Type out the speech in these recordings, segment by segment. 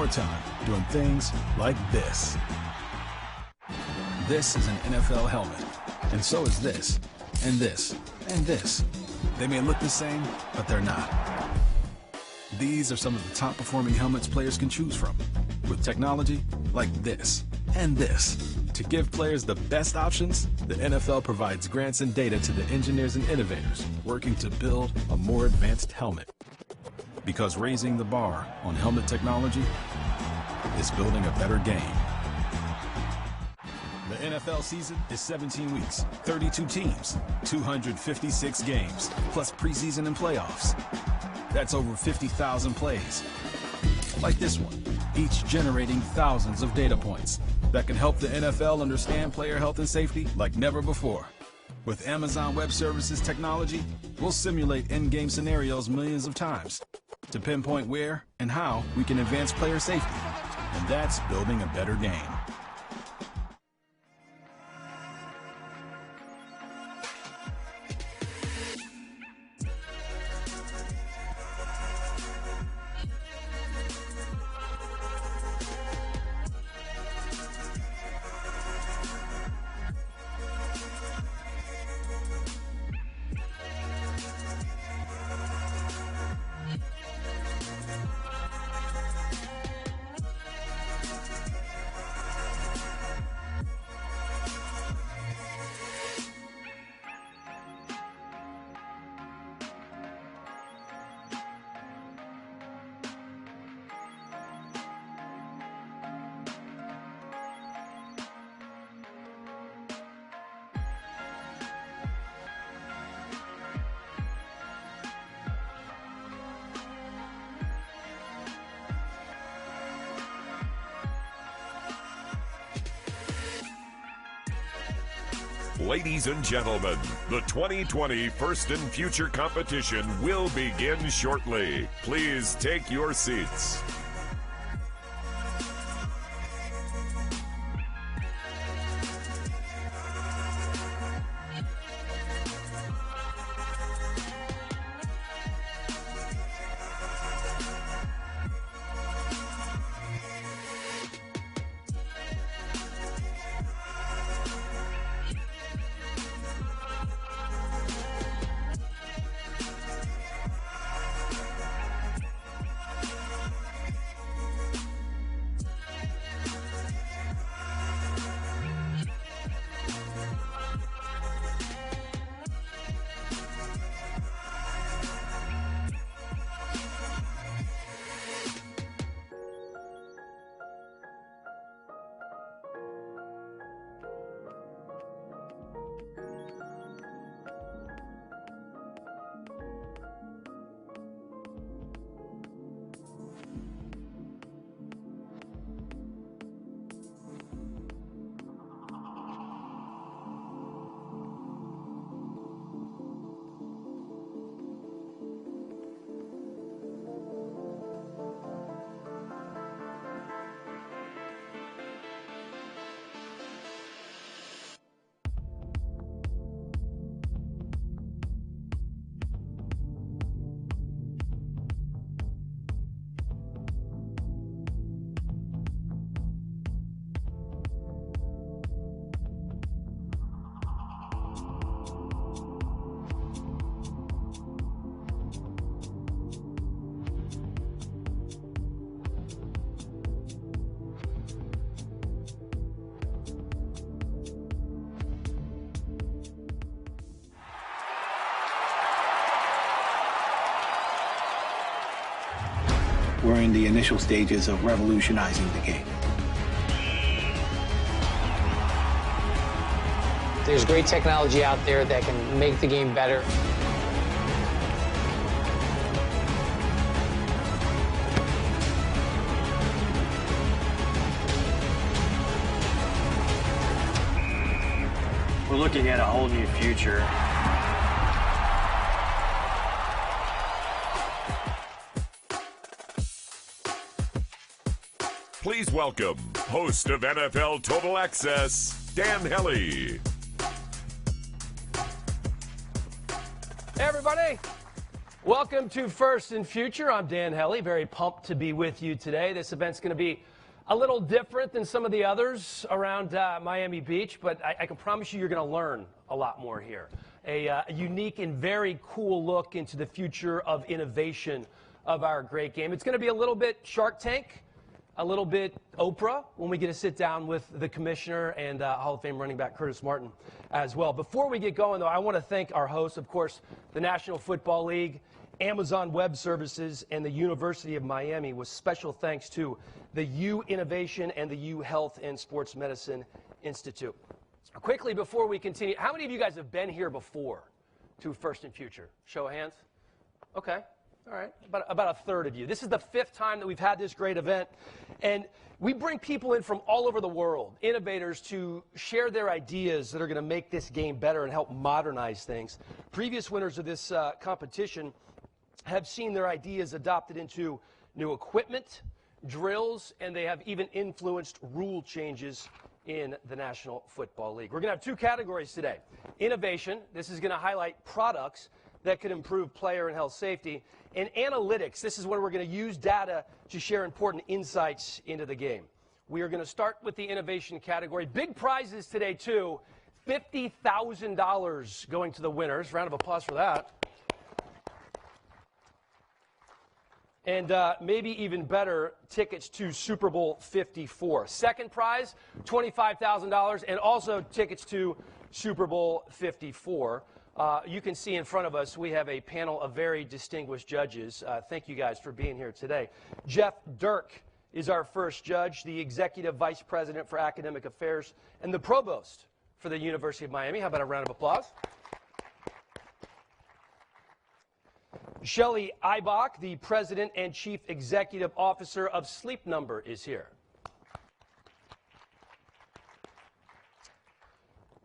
more time doing things like this. This is an NFL helmet, and so is this, and this, and this. They may look the same, but they're not. These are some of the top-performing helmets players can choose from, with technology like this and this. To give players the best options, the NFL provides grants and data to the engineers and innovators working to build a more advanced helmet. Because raising the bar on helmet technology is building a better game. The NFL season is 17 weeks, 32 teams, 256 games, plus preseason and playoffs. That's over 50,000 plays. Like this one, each generating thousands of data points that can help the NFL understand player health and safety like never before. With Amazon Web Services technology, we'll simulate in-game scenarios millions of times to pinpoint where and how we can advance player safety. And that's building a better game. Ladies and gentlemen, the 2020 First and Future competition will begin shortly. Please take your seats. We're in the initial stages of revolutionizing the game. There's great technology out there that can make the game better. We're looking at a whole new future. Please welcome host of NFL Total Access, Dan Hellie. Hey everybody, Welcome to First and Future. I'm Dan Helly, very pumped to be with you today. This event's going to be a little different than some of the others around Miami Beach, but I can promise you're going to learn a lot more here. A unique and very cool look into the future of innovation of our great game. It's going to be a little bit Shark Tank, a little bit Oprah when we get to sit down with the commissioner and Hall of Fame running back Curtis Martin as well. Before we get going, though, I want to thank our hosts, of course, the National Football League, Amazon Web Services, and the University of Miami, with special thanks to the U Innovation and the U Health and Sports Medicine Institute. Quickly, before we continue, how many of you guys have been here before to First and Future? Show of hands. Okay. All right, about a third of you. This is the 5th time that we've had this great event, and we bring people in from all over the world, innovators, to share their ideas that are going to make this game better and help modernize things. Previous winners of this competition have seen their ideas adopted into new equipment, drills, and they have even influenced rule changes in the National Football League. We're going to have 2 categories today. Innovation, this is going to highlight products that could improve player and health safety. And analytics, this is where we're going to use data to share important insights into the game. We are going to start with the innovation category. Big prizes today, too. $50,000 going to the winners. Round of applause for that. And maybe even better, tickets to Super Bowl 54. Second prize, $25,000, and also tickets to Super Bowl 54. You can see in front of us, we have a panel of very distinguished judges. Thank you guys for being here today. Jeff Dirk is our first judge, the Executive Vice President for Academic Affairs and the Provost for the University of Miami. How about a round of applause? Shelley Eibach, the President and Chief Executive Officer of Sleep Number, is here.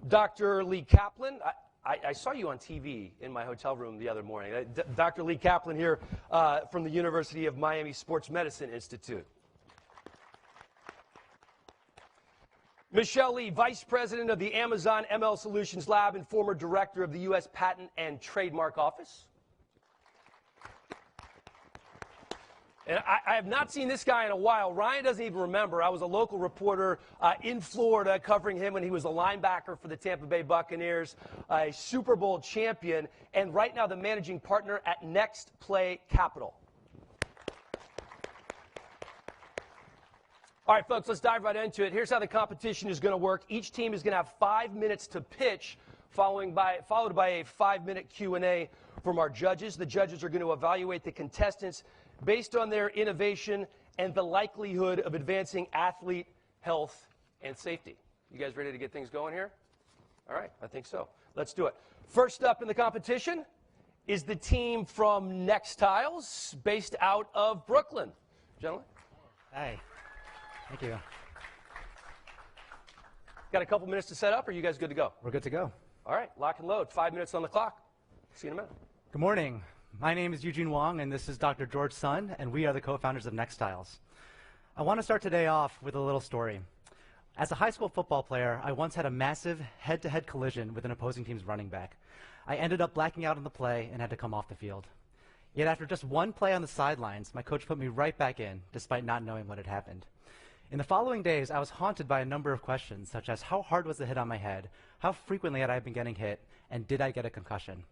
Dr. Lee Kaplan, I saw you on TV in my hotel room the other morning. Dr. Lee Kaplan here from the University of Miami Sports Medicine Institute. Michelle Lee, Vice President of the Amazon ML Solutions Lab and former Director of the U.S. Patent and Trademark Office. And I have not seen this guy in a while. Ryan doesn't even remember. I was a local reporter in Florida covering him when he was a linebacker for the Tampa Bay Buccaneers, a Super Bowl champion, and right now the managing partner at Next Play Capital. All right, folks, let's dive right into it. Here's how the competition is going to work. Each team is going to have 5 minutes to pitch, followed by a 5-minute Q&A from our judges. The judges are going to evaluate the contestants based on their innovation and the likelihood of advancing athlete health and safety. You guys ready to get things going here? All right, I think so. Let's do it. First up in the competition is the team from Nextiles, based out of Brooklyn. Gentlemen? Hi. Thank you. Got a couple minutes to set up, or are you guys good to go? We're good to go. All right, lock and load. 5 minutes on the clock. See you in a minute. Good morning. My name is Eugene Wong, and this is Dr. George Sun, and we are the co-founders of Nextiles. I want to start today off with a little story. As a high school football player, I once had a massive head-to-head collision with an opposing team's running back. I ended up blacking out on the play and had to come off the field. Yet after just one play on the sidelines, my coach put me right back in, despite not knowing what had happened. In the following days, I was haunted by a number of questions, such as how hard was the hit on my head, how frequently had I been getting hit, and did I get a concussion?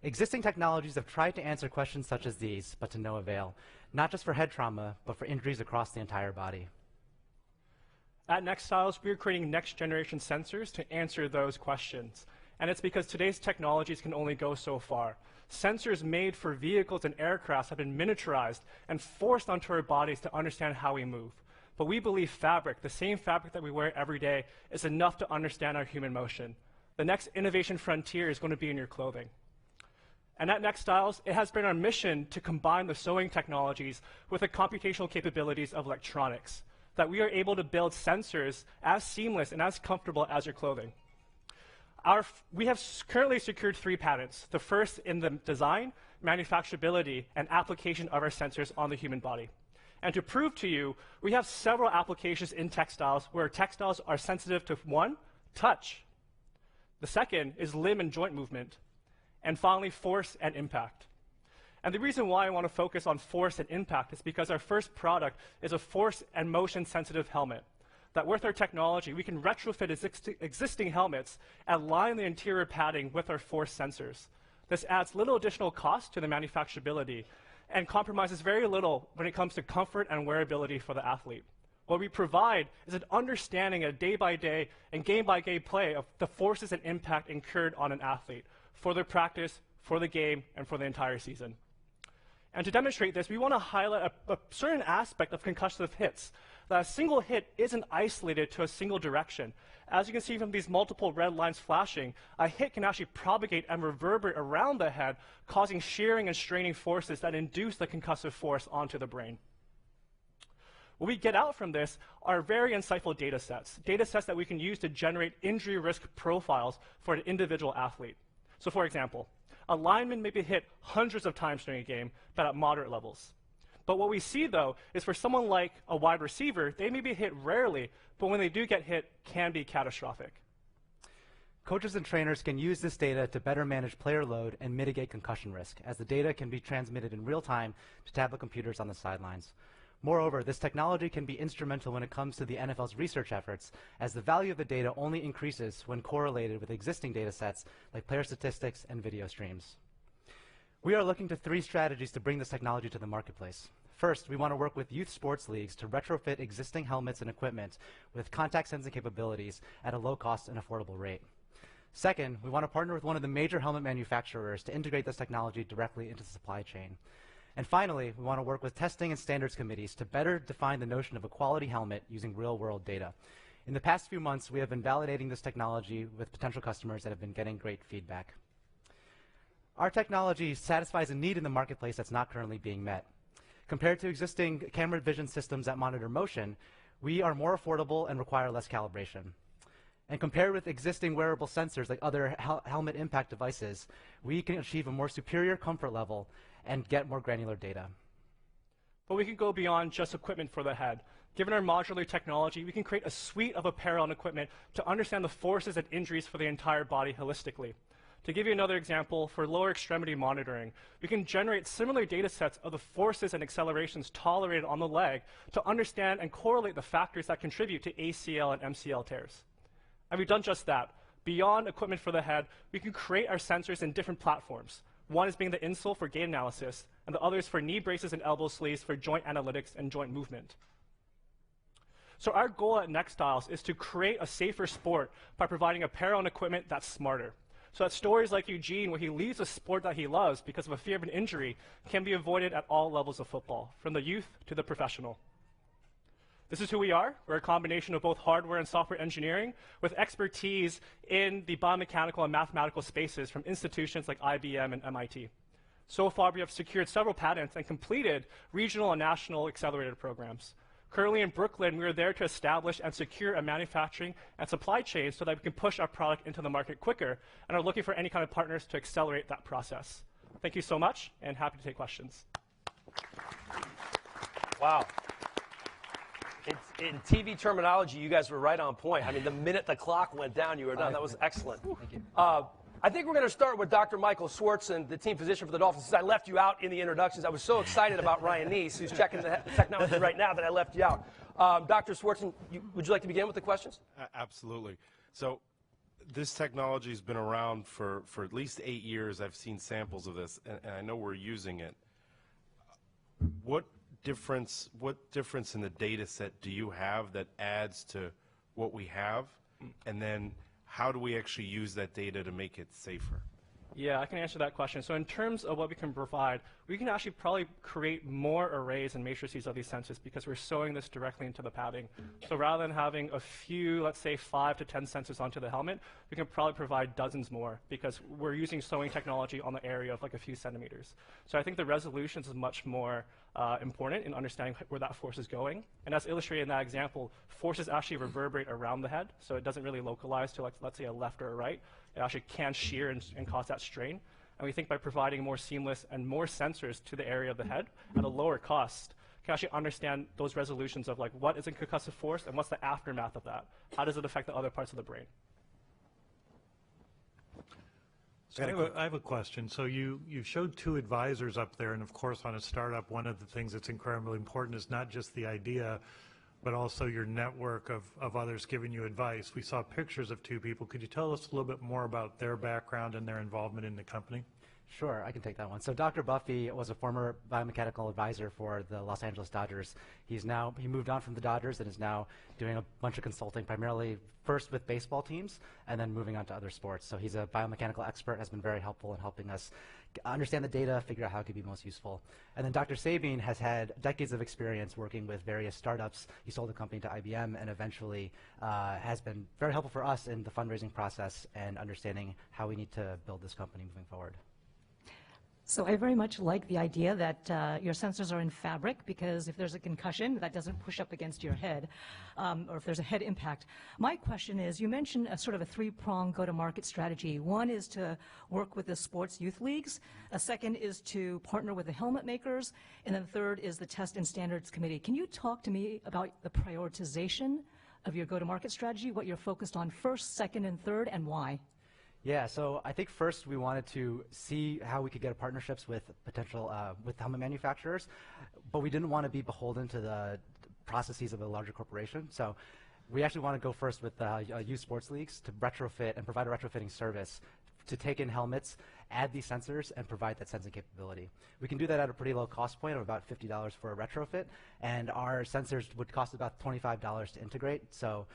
Existing technologies have tried to answer questions such as these, but to no avail, not just for head trauma, but for injuries across the entire body. At Nextiles, we are creating next-generation sensors to answer those questions. And it's because today's technologies can only go so far. Sensors made for vehicles and aircrafts have been miniaturized and forced onto our bodies to understand how we move. But we believe fabric, the same fabric that we wear every day, is enough to understand our human motion. The next innovation frontier is going to be in your clothing. And at Nextiles, it has been our mission to combine the sewing technologies with the computational capabilities of electronics, that we are able to build sensors as seamless and as comfortable as your clothing. We have currently secured 3 patents, the first in the design, manufacturability, and application of our sensors on the human body. And to prove to you, we have several applications in textiles where textiles are sensitive to 1, touch. The second is limb and joint movement. And finally, force and impact. And the reason why I want to focus on force and impact is because our first product is a force and motion sensitive helmet. That with our technology, we can retrofit existing helmets and align the interior padding with our force sensors. This adds little additional cost to the manufacturability and compromises very little when it comes to comfort and wearability for the athlete. What we provide is an understanding of day-by-day and game-by-game play of the forces and impact incurred on an athlete for their practice, for the game, and for the entire season. And to demonstrate this, we want to highlight a certain aspect of concussive hits. That a single hit isn't isolated to a single direction. As you can see from these multiple red lines flashing, a hit can actually propagate and reverberate around the head, causing shearing and straining forces that induce the concussive force onto the brain. What we get out from this are very insightful data sets that we can use to generate injury risk profiles for an individual athlete. So for example, a lineman may be hit hundreds of times during a game, but at moderate levels. But what we see, though, is for someone like a wide receiver, they may be hit rarely, but when they do get hit, can be catastrophic. Coaches and trainers can use this data to better manage player load and mitigate concussion risk, as the data can be transmitted in real time to tablet computers on the sidelines. Moreover, this technology can be instrumental when it comes to the NFL's research efforts, as the value of the data only increases when correlated with existing data sets like player statistics and video streams. We are looking to 3 strategies to bring this technology to the marketplace. First, we want to work with youth sports leagues to retrofit existing helmets and equipment with contact sensing capabilities at a low cost and affordable rate. Second, we want to partner with one of the major helmet manufacturers to integrate this technology directly into the supply chain. And finally, we want to work with testing and standards committees to better define the notion of a quality helmet using real-world data. In the past few months, we have been validating this technology with potential customers that have been getting great feedback. Our technology satisfies a need in the marketplace that's not currently being met. Compared to existing camera vision systems that monitor motion, we are more affordable and require less calibration. And compared with existing wearable sensors like other helmet impact devices, we can achieve a more superior comfort level and get more granular data. But we can go beyond just equipment for the head. Given our modular technology, we can create a suite of apparel and equipment to understand the forces and injuries for the entire body holistically. To give you another example, for lower extremity monitoring, we can generate similar data sets of the forces and accelerations tolerated on the leg to understand and correlate the factors that contribute to ACL and MCL tears. And we've done just that. Beyond equipment for the head, we can create our sensors in different platforms. One is being the insole for gait analysis, and the other is for knee braces and elbow sleeves for joint analytics and joint movement. So our goal at Nextiles is to create a safer sport by providing apparel and equipment that's smarter. So that stories like Eugene, where he leaves a sport that he loves because of a fear of an injury, can be avoided at all levels of football, from the youth to the professional. This is who we are. We're a combination of both hardware and software engineering with expertise in the biomechanical and mathematical spaces from institutions like IBM and MIT. So far, we have secured several patents and completed regional and national accelerator programs. Currently in Brooklyn, we are there to establish and secure a manufacturing and supply chain so that we can push our product into the market quicker and are looking for any kind of partners to accelerate that process. Thank you so much, and happy to take questions. Wow. In TV terminology, you guys were right on point. I mean, the minute the clock went down, you were done. That was excellent. Thank you. I think we're going to start with Dr. Michael Swartzen, the team physician for the Dolphins. Since I left you out in the introductions, I was so excited about Ryan Neese, who's checking the technology right now, that I left you out. Dr. Swartzen, would you like to begin with the questions? Absolutely. So this technology has been around for at least 8 years. I've seen samples of this, and I know we're using it. What difference in the data set do you have that adds to what we have? And then how do we actually use that data to make it safer? Yeah, I can answer that question. So in terms of what we can provide, we can actually probably create more arrays and matrices of these sensors because we're sewing this directly into the padding. So rather than having a few, let's say 5 to 10 sensors onto the helmet, we can probably provide dozens more because we're using sewing technology on the area of like a few centimeters. So I think the resolutions is much more important in understanding where that force is going. And as illustrated in that example, forces actually reverberate around the head, so it doesn't really localize to, like, let's say, a left or a right. It actually can shear and cause that strain. And we think by providing more seamless and more sensors to the area of the head at a lower cost, can actually understand those resolutions of like what is a concussive force and what's the aftermath of that. How does it affect the other parts of the brain? So I have a question. So you showed two advisors up there, and of course on a startup, one of the things that's incredibly important is not just the idea, but also your network of others giving you advice. We saw pictures of two people. Could you tell us a little bit more about their background and their involvement in the company? Sure, I can take that one. So Dr. Buffy was a former biomechanical advisor for the Los Angeles Dodgers. He moved on from the Dodgers and is now doing a bunch of consulting, primarily first with baseball teams and then moving on to other sports. So he's a biomechanical expert, has been very helpful in helping us understand the data, figure out how it could be most useful. And then Dr. Sabine has had decades of experience working with various startups. He sold the company to IBM and eventually has been very helpful for us in the fundraising process and understanding how we need to build this company moving forward. So I very much like the idea that your sensors are in fabric, because if there's a concussion, that doesn't push up against your head, or if there's a head impact. My question is, you mentioned a sort of a three-pronged go-to-market strategy. One is to work with the sports youth leagues. A second is to partner with the helmet makers. And then third is the test and standards committee. Can you talk to me about the prioritization of your go-to-market strategy, what you're focused on first, second, and third, and why? Yeah, so I think first we wanted to see how we could get partnerships with potential with helmet manufacturers, but we didn't want to be beholden to the processes of a larger corporation. So we actually want to go first with youth sports leagues to retrofit and provide a retrofitting service to take in helmets, add these sensors, and provide that sensing capability. We can do that at a pretty low cost point of about $50 for a retrofit, and our sensors would cost about $25 to integrate. So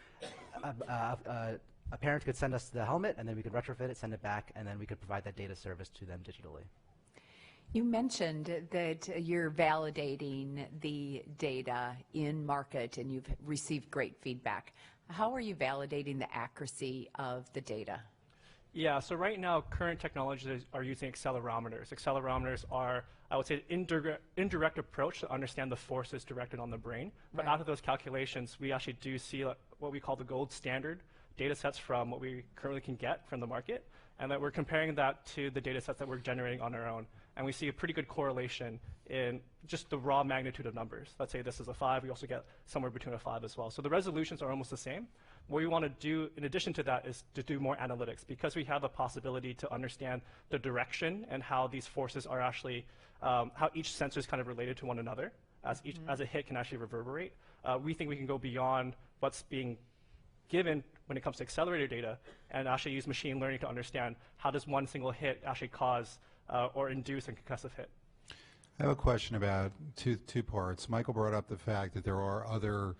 a parent could send us the helmet, and then we could retrofit it, send it back, and then we could provide that data service to them digitally. You mentioned that you're validating the data in market, and you've received great feedback. How are you validating the accuracy of the data? Yeah, so right now, current technologies are using accelerometers. Accelerometers are, I would say, an indirect approach to understand the forces directed on the brain. But out of those calculations, we actually do see what we call the gold standard data sets from what we currently can get from the market, and that we're comparing that to the data sets that we're generating on our own. And we see a pretty good correlation in just the raw magnitude of numbers. Let's say this is a 5, we also get somewhere between a 5 as well. So the resolutions are almost the same. What we want to do in addition to that is to do more analytics, because we have the possibility to understand the direction and how these forces are actually, how each sensor is kind of related to one another, as a hit can actually reverberate. We think we can go beyond what's being given when it comes to accelerator data and actually use machine learning to understand how does one single hit actually cause or induce a concussive hit. I have a question about two parts. Michael brought up the fact that there are other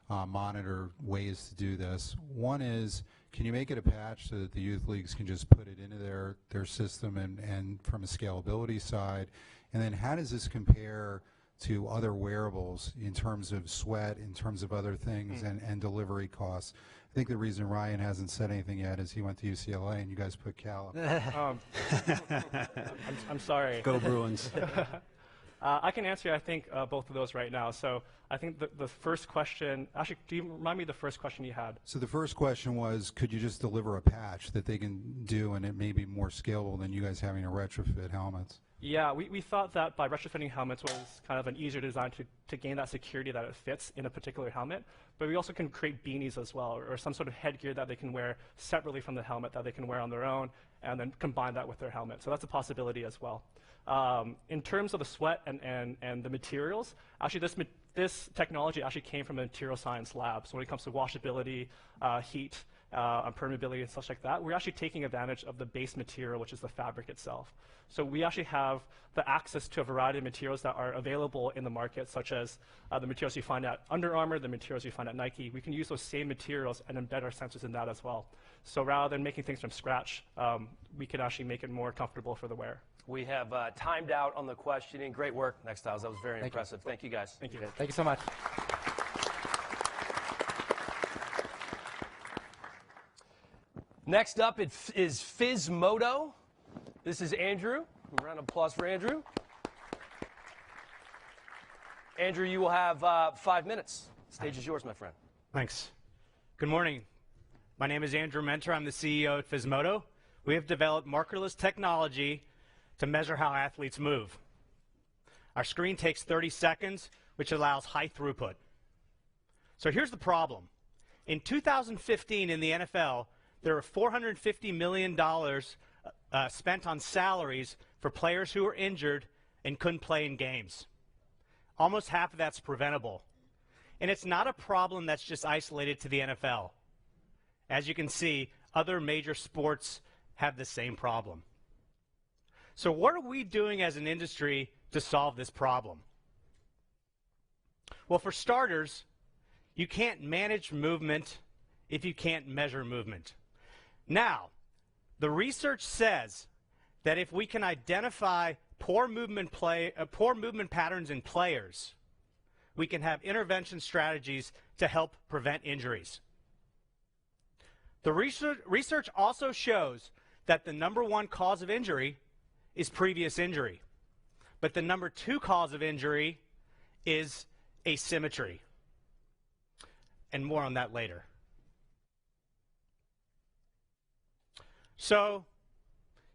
monitor ways to do this. One is, can you make it a patch so that the youth leagues can just put it into their system and from a scalability side? And then how does this compare to other wearables in terms of sweat, in terms of other things, and delivery costs? I think the reason Ryan hasn't said anything yet is he went to UCLA and you guys put Cal up. I'm sorry. Go Bruins. I can answer, I think, both of those right now. So I think the first question, actually, do you remind me the first question you had? So the first question was, could you just deliver a patch that they can do and it may be more scalable than you guys having to retrofit helmets? Yeah, we thought that by retrofitting helmets was kind of an easier design to gain that security that it fits in a particular helmet. But we also can create beanies as well, or some sort of headgear that they can wear separately from the helmet that they can wear on their own, and then combine that with their helmet. So that's a possibility as well. In terms of the sweat and the materials, actually this technology actually came from a material science lab. So when it comes to washability, heat, permeability and such like that, we're actually taking advantage of the base material, which is the fabric itself. So we actually have the access to a variety of materials that are available in the market, such as the materials you find at Under Armour, the materials you find at Nike. We can use those same materials and embed our sensors in that as well. So rather than making things from scratch, we can actually make it more comfortable for the wearer. We have timed out on the questioning. Great work, Nextiles. That was very impressive. Thank you, guys. Thank you. Thank you so much. Next up is Physmodo. This is Andrew. A round of applause for Andrew. Andrew, you will have 5 minutes. The stage is yours, my friend. Thanks. Good morning. My name is Andrew Mentor. I'm the CEO at Physmodo. We have developed markerless technology to measure how athletes move. Our screen takes 30 seconds, which allows high throughput. So here's the problem. In 2015 in the NFL, there were $450 million spent on salaries for players who were injured and couldn't play in games. Almost half of that's preventable. And it's not a problem that's just isolated to the NFL. As you can see, other major sports have the same problem. So what are we doing as an industry to solve this problem? Well, for starters, you can't manage movement if you can't measure movement. Now, the research says that if we can identify poor movement patterns in players, we can have intervention strategies to help prevent injuries. The research also shows that the #1 cause of injury is previous injury, but the #2 cause of injury is asymmetry. And more on that later. So,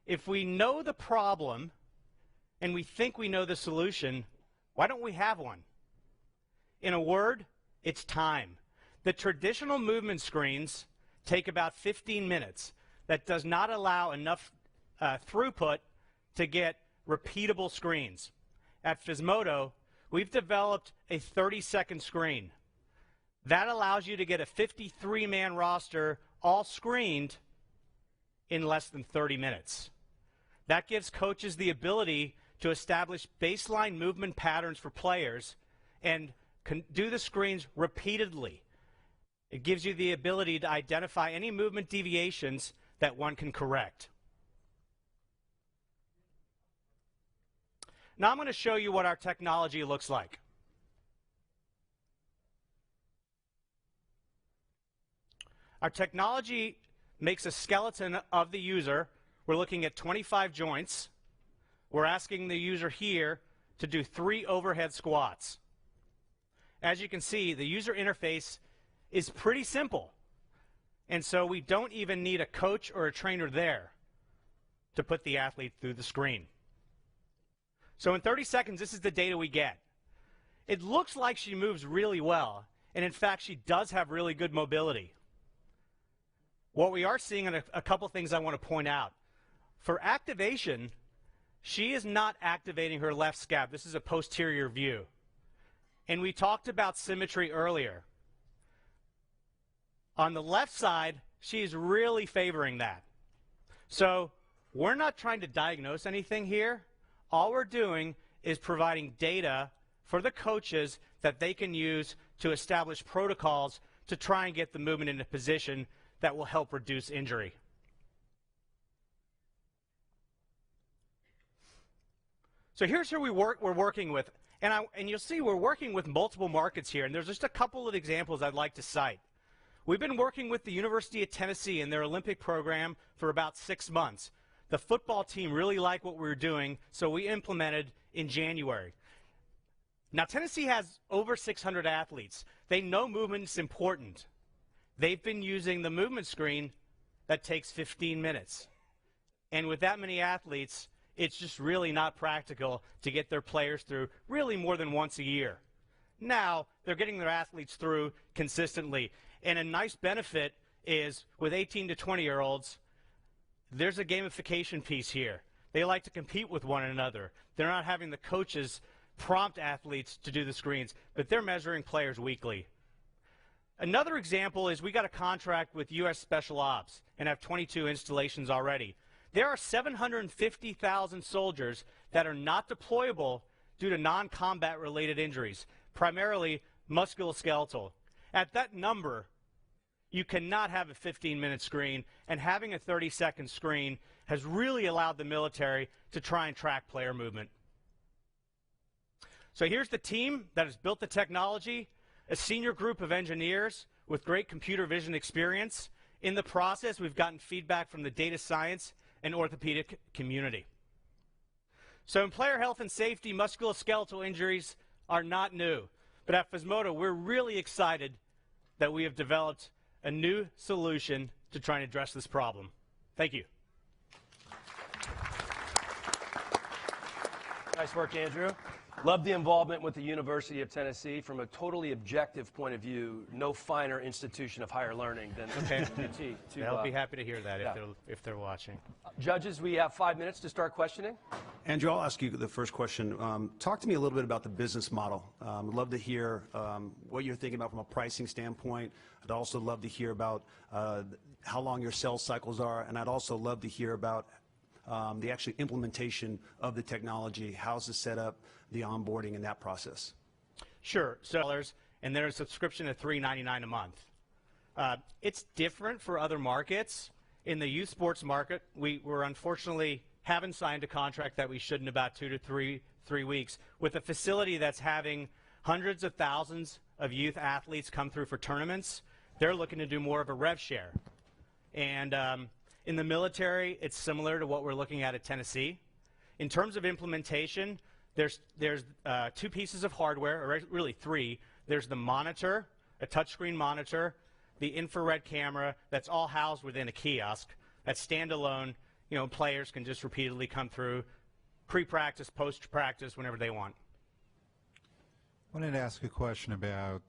if we know the problem and we think we know the solution, why don't we have one? In a word, it's time. The traditional movement screens take about 15 minutes. That does not allow enough throughput to get repeatable screens. At Physmodo, we've developed a 30-second screen. That allows you to get a 53-man roster all screened in less than 30 minutes. That gives coaches the ability to establish baseline movement patterns for players and do the screens repeatedly. It gives you the ability to identify any movement deviations that one can correct. Now I'm going to show you what our technology looks like. Our technology makes a skeleton of the user. We're looking at 25 joints. We're asking the user here to do 3 overhead squats. As you can see, the user interface is pretty simple. And so we don't even need a coach or a trainer there to put the athlete through the screen. So in 30 seconds, this is the data we get. It looks like she moves really well, and in fact, she does have really good mobility. What we are seeing, and a couple things I want to point out. For activation, she is not activating her left scap. This is a posterior view. And we talked about symmetry earlier. On the left side, she's really favoring that. So we're not trying to diagnose anything here. All we're doing is providing data for the coaches that they can use to establish protocols to try and get the movement in a position that will help reduce injury. So here's who we're working with. And you'll see we're working with multiple markets here. And there's just a couple of examples I'd like to cite. We've been working with the University of Tennessee in their Olympic program for about 6 months. The football team really liked what we were doing, so we implemented in January. Now, Tennessee has over 600 athletes. They know movement is important. They've been using the movement screen that takes 15 minutes. And with that many athletes, it's just really not practical to get their players through really more than once a year. Now, they're getting their athletes through consistently. And a nice benefit is with 18 to 20-year-olds, there's a gamification piece here. They like to compete with one another. They're not having the coaches prompt athletes to do the screens, but they're measuring players weekly. Another example is we got a contract with U.S. Special Ops and have 22 installations already. There are 750,000 soldiers that are not deployable due to non-combat related injuries, primarily musculoskeletal. At that number, you cannot have a 15-minute screen, and having a 30-second screen has really allowed the military to try and track player movement. So here's the team that has built the technology, a senior group of engineers with great computer vision experience. In the process, we've gotten feedback from the data science and orthopedic community. So in player health and safety, musculoskeletal injuries are not new. But at Physmodo, we're really excited that we have developed a new solution to try and address this problem. Thank you. Nice work, Andrew. Love the involvement with the University of Tennessee. From a totally objective point of view, no finer institution of higher learning than UT. They'll be happy to hear that if they're watching. Judges, we have 5 minutes to start questioning. Andrew, I'll ask you the first question. Talk to me a little bit about the business model. I'd love to hear what you're thinking about from a pricing standpoint. I'd also love to hear about how long your sales cycles are, and I'd also love to hear about the actual implementation of the technology. How's the setup, the onboarding, and that process? Sure. So, and there's a subscription at $3.99 a month. It's different for other markets. In the youth sports market, we're unfortunately haven't signed a contract that we should in about 2 to 3 weeks with a facility that's having hundreds of thousands of youth athletes come through for tournaments. They're looking to do more of a rev share. And in the military, it's similar to what we're looking at Tennessee. In terms of implementation, there's 2 pieces of hardware, or really 3. There's the monitor, a touchscreen monitor, the infrared camera that's all housed within a kiosk. That's standalone. You know, players can just repeatedly come through, pre-practice, post-practice, whenever they want. I wanted to ask a question about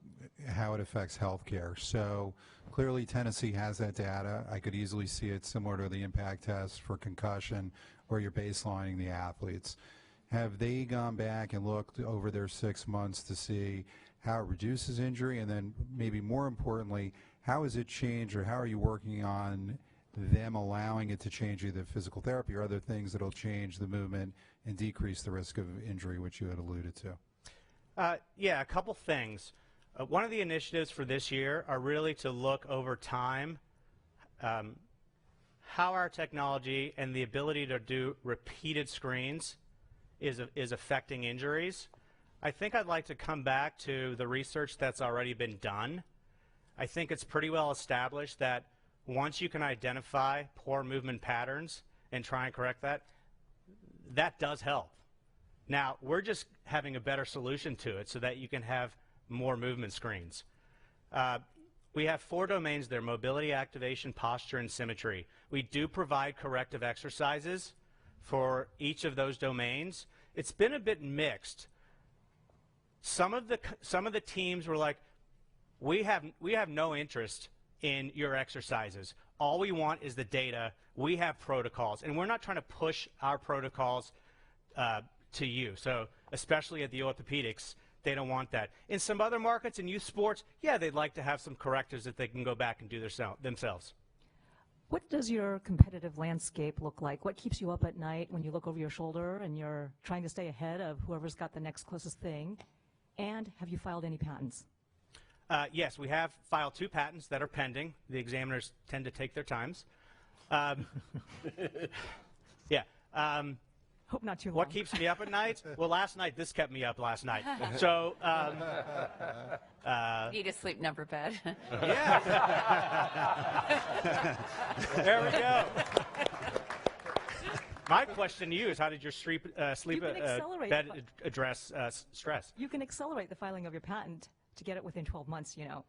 how it affects healthcare. So clearly Tennessee has that data. I could easily see it similar to the impact test for concussion where you're baselining the athletes. Have they gone back and looked over their 6 months to see how it reduces injury, and then maybe more importantly, how has it changed, or how are you working on them allowing it to change either physical therapy or other things that will change the movement and decrease the risk of injury, which you had alluded to? Yeah, a couple things. One of the initiatives for this year are really to look over time how our technology and the ability to do repeated screens is affecting injuries. I think I'd like to come back to the research that's already been done. I think it's pretty well established that once you can identify poor movement patterns and try and correct that, that does help. Now, we're just having a better solution to it so that you can have more movement screens. We have 4 domains there: mobility, activation, posture, and symmetry. We do provide corrective exercises for each of those domains. It's been a bit mixed. Some of the teams were like, we have no interest in your exercises. All we want is the data. We have protocols, and we're not trying to push our protocols to you. So especially at the orthopedics, they don't want that. In some other markets, in youth sports, yeah, they'd like to have some correctives that they can go back and do themselves. What does your competitive landscape look like? What keeps you up at night when you look over your shoulder and you're trying to stay ahead of whoever's got the next closest thing? And have you filed any patents? Yes, we have filed 2 patents that are pending. The examiners tend to take their times. Yeah. Hope not too long. What keeps me up at night? Well, last night, this kept me up last night. So, need a sleep number bed. Yeah. There we go. My question to you is, how did your sleep bed address stress? You can accelerate the filing of your patent to get it within 12 months, you know.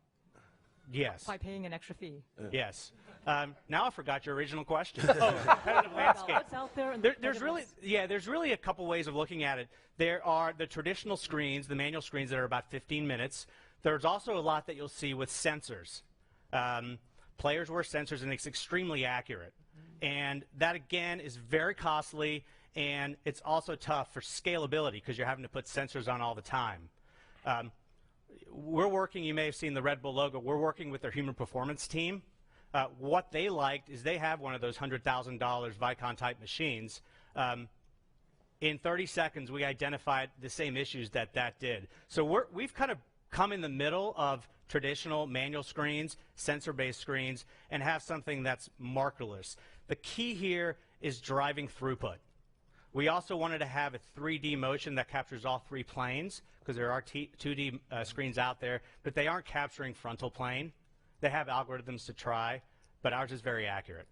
Yes. By paying an extra fee. Yes. Now I forgot your original question. Competitive landscape. What's out there? There's really a couple ways of looking at it. There are the traditional screens, the manual screens that are about 15 minutes. There's also a lot that you'll see with sensors. Players wear sensors, and it's extremely accurate. And that, again, is very costly, and it's also tough for scalability because you're having to put sensors on all the time. We're working, you may have seen the Red Bull logo, we're working with their human performance team. What they liked is they have one of those $100,000 Vicon-type machines. In 30 seconds, we identified the same issues that did. So we've kind of come in the middle of traditional manual screens, sensor-based screens, and have something that's markerless. The key here is driving throughput. We also wanted to have a 3D motion that captures all 3 planes, because there are 2D screens out there, but they aren't capturing frontal plane. They have algorithms to try, but ours is very accurate.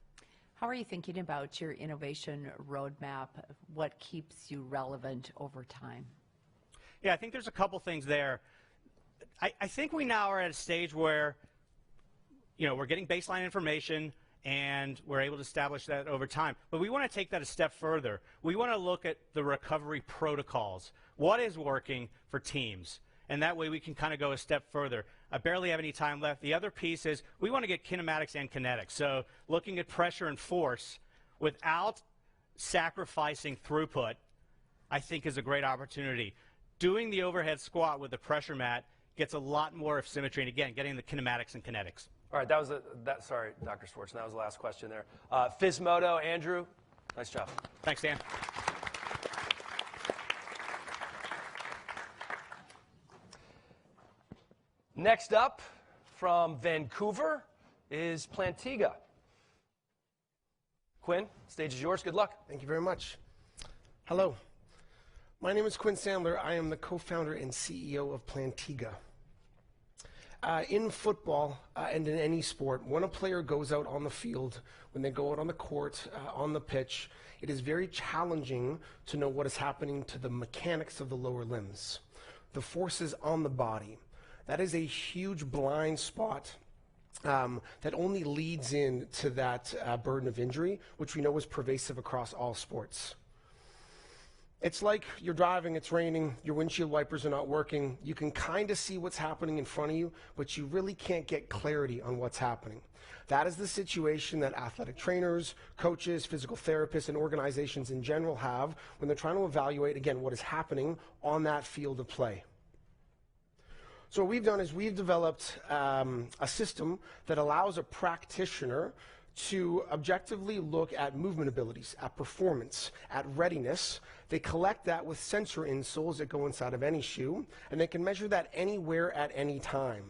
How are you thinking about your innovation roadmap? What keeps you relevant over time? Yeah, I think there's a couple things there. I think we now are at a stage where, you know, we're getting baseline information, and we're able to establish that over time. But we want to take that a step further. We want to look at the recovery protocols. What is working for teams? And that way we can kind of go a step further. I barely have any time left. The other piece is we want to get kinematics and kinetics. So looking at pressure and force without sacrificing throughput, I think is a great opportunity. Doing the overhead squat with the pressure mat gets a lot more of symmetry, and again, getting the kinematics and kinetics. All right, sorry, Dr. Schwartz, that was the last question there. Physmodo, Andrew, nice job. Thanks, Dan. Next up from Vancouver is Plantiga. Quinn, stage is yours. Good luck. Thank you very much. Hello. My name is Quinn Sandler. I am the co-founder and CEO of Plantiga. In football and in any sport, when a player goes out on the field, when they go out on the court, on the pitch, it is very challenging to know what is happening to the mechanics of the lower limbs, the forces on the body. That is a huge blind spot that only leads into that burden of injury, which we know is pervasive across all sports. It's like you're driving, it's raining, your windshield wipers are not working. You can kind of see what's happening in front of you, but you really can't get clarity on what's happening. That is the situation that athletic trainers, coaches, physical therapists, and organizations in general have when they're trying to evaluate, again, what is happening on that field of play. So what we've done is we've developed a system that allows a practitioner to objectively look at movement abilities, at performance, at readiness. They collect that with sensor insoles that go inside of any shoe, and they can measure that anywhere at any time.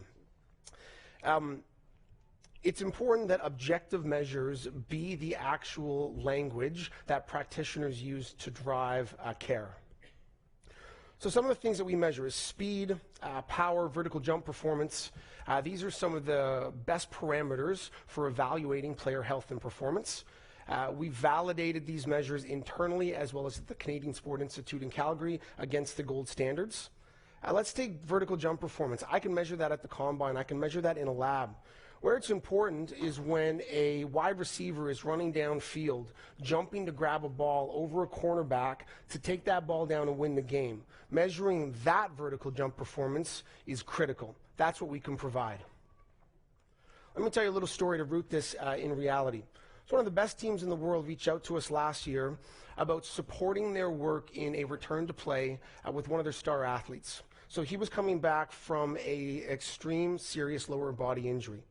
It's important that objective measures be the actual language that practitioners use to drive care. So some of the things that we measure is speed, power, vertical jump performance. These are some of the best parameters for evaluating player health and performance. We validated these measures internally as well as at the Canadian Sport Institute in Calgary against the gold standards. Let's take vertical jump performance. I can measure that at the combine. I can measure that in a lab. Where it's important is when a wide receiver is running downfield, jumping to grab a ball over a cornerback to take that ball down and win the game. Measuring that vertical jump performance is critical. That's what we can provide. Let me tell you a little story to root this in reality. So one of the best teams in the world reached out to us last year about supporting their work in a return to play with one of their star athletes. So he was coming back from an extreme, serious lower body injury.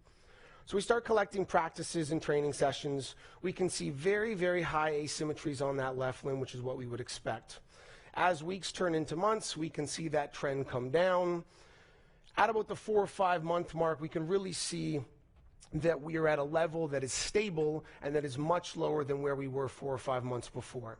So we start collecting practices and training sessions. We can see very, very high asymmetries on that left limb, which is what we would expect. As weeks turn into months, we can see that trend come down. At about the 4 or 5 month mark, we can really see that we are at a level that is stable and that is much lower than where we were 4 or 5 months before.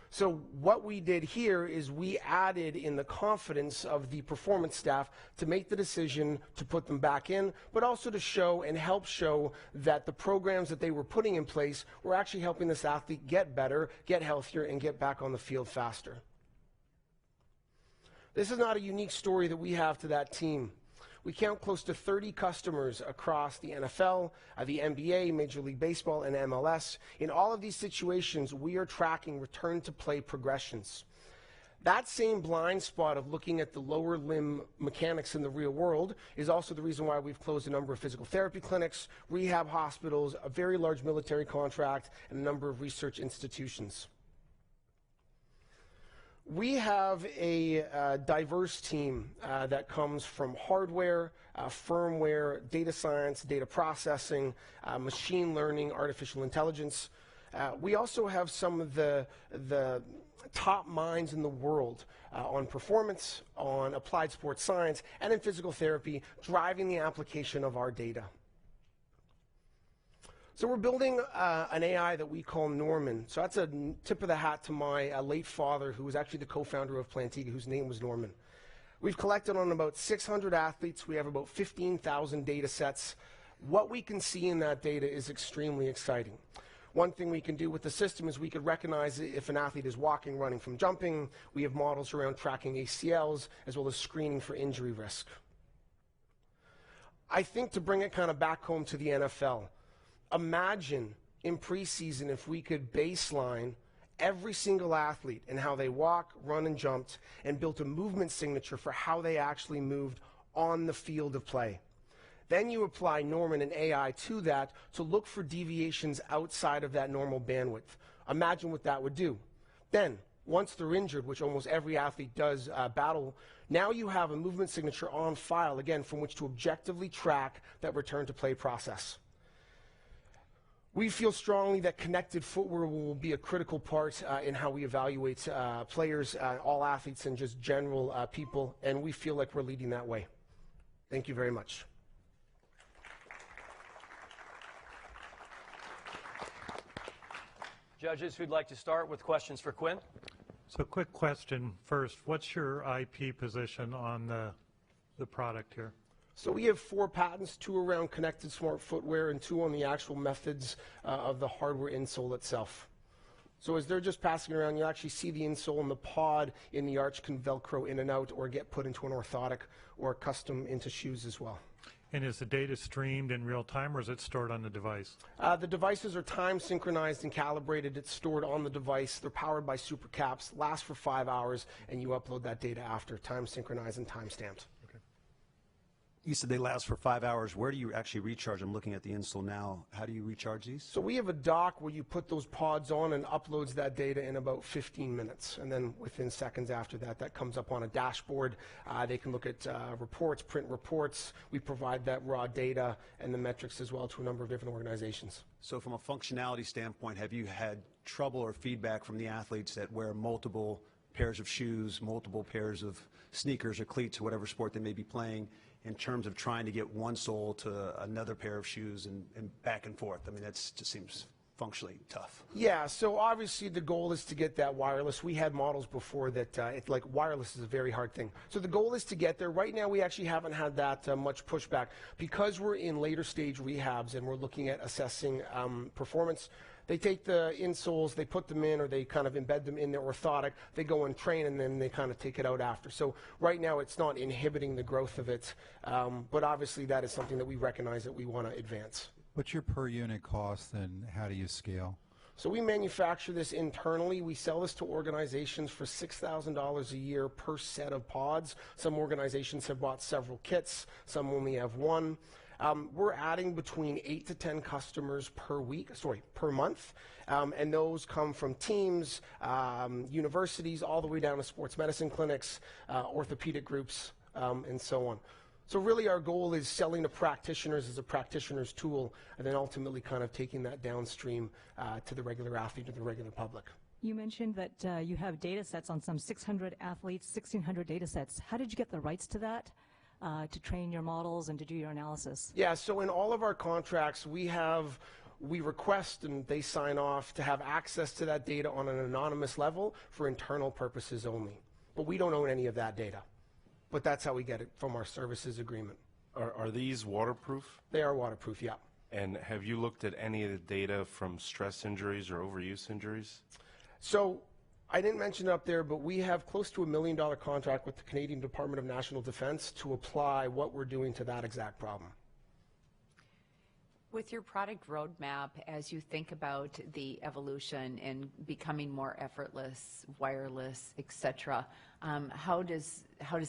So what we did here is we added in the confidence of the performance staff to make the decision to put them back in, but also to show and help show that the programs that they were putting in place were actually helping this athlete get better, get healthier, and get back on the field faster. This is not a unique story that we have to that team. We count close to 30 customers across the NFL, the NBA, Major League Baseball, and MLS. In all of these situations, we are tracking return to play progressions. That same blind spot of looking at the lower limb mechanics in the real world is also the reason why we've closed a number of physical therapy clinics, rehab hospitals, a very large military contract, and a number of research institutions. We have a diverse team that comes from hardware, firmware, data science, data processing, machine learning, artificial intelligence. We also have some of the top minds in the world on performance, on applied sports science, and in physical therapy, driving the application of our data. So we're building an AI that we call Norman. So that's a tip of the hat to my late father, who was actually the co-founder of Plantiga, whose name was Norman. We've collected on about 600 athletes. We have about 15,000 data sets. What we can see in that data is extremely exciting. One thing we can do with the system is we could recognize if an athlete is walking, running from jumping. We have models around tracking ACLs, as well as screening for injury risk. I think to bring it kind of back home to the NFL, Imagine in preseason if we could baseline every single athlete and how they walk, run, and jumped, and built a movement signature for how they actually moved on the field of play. Then you apply Norman and AI to that to look for deviations outside of that normal bandwidth. Imagine what that would do. Then, once they're injured, which almost every athlete does battle, now you have a movement signature on file, again, from which to objectively track that return to play process. We feel strongly that connected footwear will be a critical part in how we evaluate players, all athletes, and just general people, and we feel like we're leading that way. Thank you very much. Judges, who'd like to start with questions for Quinn? So quick question first. What's your IP position on the product here? So we have 4 patents, 2 around connected smart footwear and 2 on the actual methods of the hardware insole itself. So as they're just passing around, you actually see the insole and the pod in the arch can Velcro in and out or get put into an orthotic or custom into shoes as well. And is the data streamed in real time, or is it stored on the device? The devices are time synchronized and calibrated. It's stored on the device. They're powered by supercaps, last for 5 hours, and you upload that data after, time synchronized and time stamped. You said they last for 5 hours. Where do you actually recharge? I'm looking at the insole now. How do you recharge these? So we have a dock where you put those pods on and uploads that data in about 15 minutes. And then within seconds after that, that comes up on a dashboard. They can look at reports, print reports. We provide that raw data and the metrics as well to a number of different organizations. So from a functionality standpoint, have you had trouble or feedback from the athletes that wear multiple pairs of shoes, multiple pairs of sneakers or cleats or whatever sport they may be playing, in terms of trying to get one sole to another pair of shoes and back and forth? I mean, that just seems functionally tough. Yeah, so obviously the goal is to get that wireless. We had models before that like wireless is a very hard thing. So the goal is to get there. Right now we actually haven't had that much pushback. Because we're in later stage rehabs and we're looking at assessing performance, they take the insoles, they put them in, or they kind of embed them in their orthotic. They go and train, and then they kind of take it out after. So right now, it's not inhibiting the growth of it, but obviously that is something that we recognize that we want to advance. What's your per unit cost, and how do you scale? So we manufacture this internally. We sell this to organizations for $6,000 a year per set of pods. Some organizations have bought several kits. Some only have one. We're adding between 8 to 10 customers per month, and those come from teams, universities, all the way down to sports medicine clinics, orthopedic groups, and so on. So really our goal is selling to practitioners as a practitioner's tool, and then ultimately kind of taking that downstream to the regular athlete, to the regular public. You mentioned that you have data sets on some 600 athletes, 1,600 data sets. How did you get the rights to that? To train your models and to do your analysis? Yeah, so in all of our contracts, we request and they sign off to have access to that data on an anonymous level for internal purposes only. But we don't own any of that data. But that's how we get it from our services agreement. Are these waterproof? They are waterproof, yeah. And have you looked at any of the data from stress injuries or overuse injuries? So I didn't mention it up there, but we have close to $1 million contract with the Canadian Department of National Defence to apply what we're doing to that exact problem. With your product roadmap, as you think about the evolution and becoming more effortless, wireless, et cetera, how does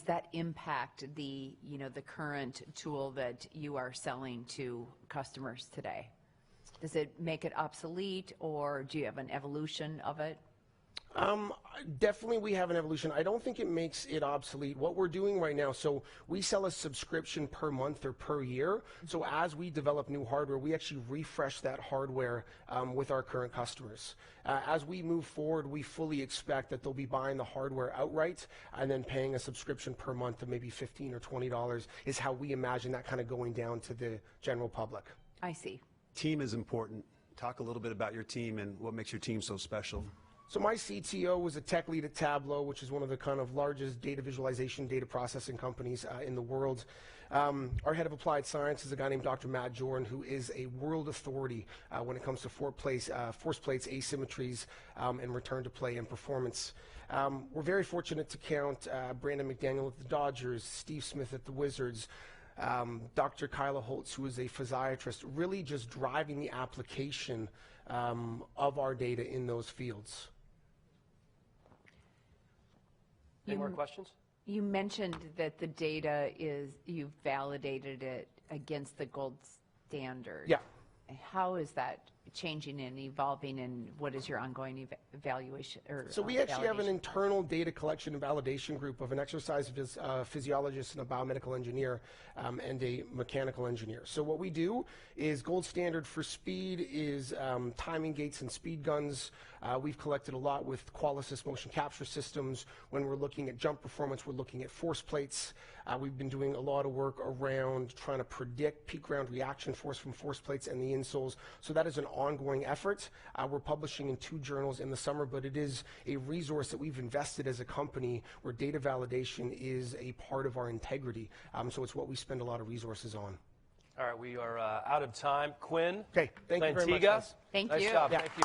that impact the current tool that you are selling to customers today? Does it make it obsolete, or do you have an evolution of it? Definitely we have an evolution. I don't think it makes it obsolete. What we're doing right now, so we sell a subscription per month or per year. So as we develop new hardware, we actually refresh that hardware with our current customers. As we move forward, we fully expect that they'll be buying the hardware outright and then paying a subscription per month of maybe $15 or $20 is how we imagine that kind of going down to the general public. I see. Team is important. Talk a little bit about your team and what makes your team so special. So my CTO was a tech lead at Tableau, which is one of the kind of largest data visualization, data processing companies in the world. Our head of applied science is a guy named Dr. Matt Jordan, who is a world authority when it comes to force plates, asymmetries, and return to play and performance. We're very fortunate to count Brandon McDaniel at the Dodgers, Steve Smith at the Wizards, Dr. Kyla Holtz, who is a physiatrist, really just driving the application of our data in those fields. Any more questions? You mentioned that the data you've validated it against the gold standard. Yeah. How is that changing and evolving, and what is your ongoing evaluation? So we actually have an internal data collection and validation group of an exercise physiologist and a biomedical engineer and a mechanical engineer. So what we do is gold standard for speed is timing gates and speed guns. We've collected a lot with Qualisys motion capture systems. When we're looking at jump performance, we're looking at force plates. We've been doing a lot of work around trying to predict peak ground reaction force from force plates and the insoles. So that is an ongoing effort. We're publishing in 2 journals in the summer, but it is a resource that we've invested as a company where data validation is a part of our integrity. So it's what we spend a lot of resources on. All right, we are out of time. Quinn, okay, thank you very much, Plantiga, guys. Thank nice you. job. Yeah. Thank you.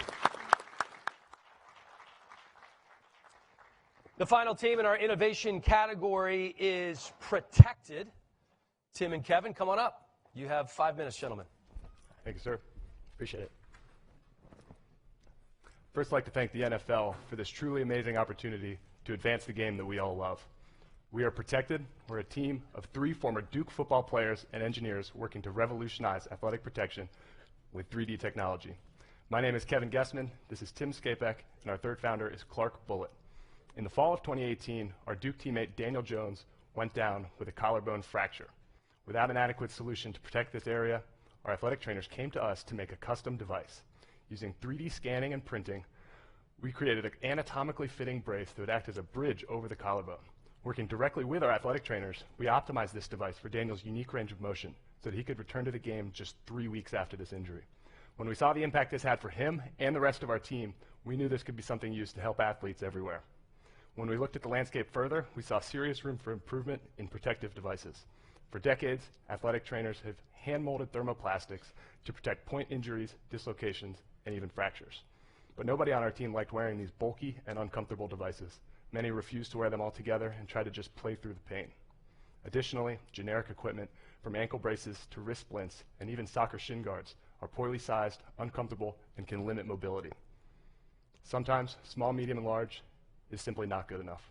The final team in our innovation category is protected. Tim and Kevin, come on up. You have 5 minutes, gentlemen. Thank you, sir. Appreciate it. First, I'd like to thank the NFL for this truly amazing opportunity to advance the game that we all love. We are protected. We're a team of 3 former Duke football players and engineers working to revolutionize athletic protection with 3D technology. My name is Kevin Guessman. This is Tim Skapek, and our third founder is Clark Bullitt. In the fall of 2018, our Duke teammate Daniel Jones went down with a collarbone fracture. Without an adequate solution to protect this area, our athletic trainers came to us to make a custom device. Using 3D scanning and printing, we created an anatomically fitting brace that would act as a bridge over the collarbone. Working directly with our athletic trainers, we optimized this device for Daniel's unique range of motion so that he could return to the game just 3 weeks after this injury. When we saw the impact this had for him and the rest of our team, we knew this could be something used to help athletes everywhere. When we looked at the landscape further, we saw serious room for improvement in protective devices. For decades, athletic trainers have hand-molded thermoplastics to protect point injuries, dislocations, and even fractures. But nobody on our team liked wearing these bulky and uncomfortable devices. Many refused to wear them altogether and tried to just play through the pain. Additionally, generic equipment, from ankle braces to wrist splints and even soccer shin guards, are poorly sized, uncomfortable, and can limit mobility. Sometimes, small, medium, and large is simply not good enough.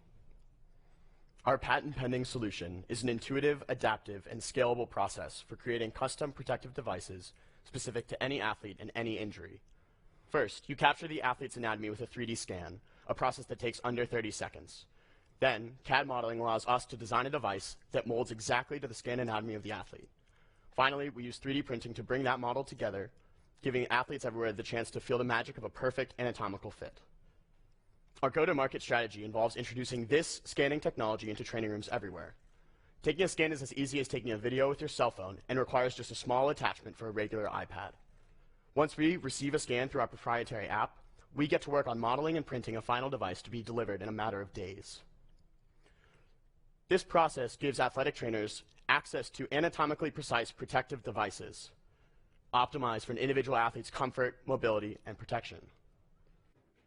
Our patent-pending solution is an intuitive, adaptive, and scalable process for creating custom protective devices specific to any athlete and any injury. First, you capture the athlete's anatomy with a 3D scan, a process that takes under 30 seconds. Then, CAD modeling allows us to design a device that molds exactly to the scanned anatomy of the athlete. Finally, we use 3D printing to bring that model together, giving athletes everywhere the chance to feel the magic of a perfect anatomical fit. Our go-to-market strategy involves introducing this scanning technology into training rooms everywhere. Taking a scan is as easy as taking a video with your cell phone and requires just a small attachment for a regular iPad. Once we receive a scan through our proprietary app, we get to work on modeling and printing a final device to be delivered in a matter of days. This process gives athletic trainers access to anatomically precise protective devices, optimized for an individual athlete's comfort, mobility, and protection.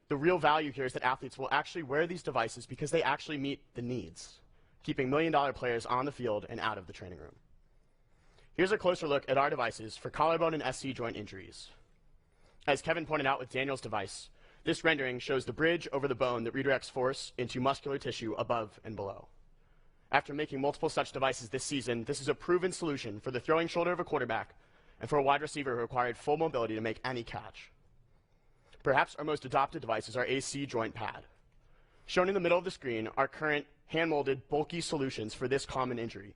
The real value here is that athletes will actually wear these devices because they actually meet the needs, keeping million-dollar players on the field and out of the training room. Here's a closer look at our devices for collarbone and SC joint injuries. As Kevin pointed out with Daniel's device, this rendering shows the bridge over the bone that redirects force into muscular tissue above and below. After making multiple such devices this season, this is a proven solution for the throwing shoulder of a quarterback and for a wide receiver who required full mobility to make any catch. Perhaps our most adopted device is our AC joint pad. Shown in the middle of the screen are current hand-molded, bulky solutions for this common injury.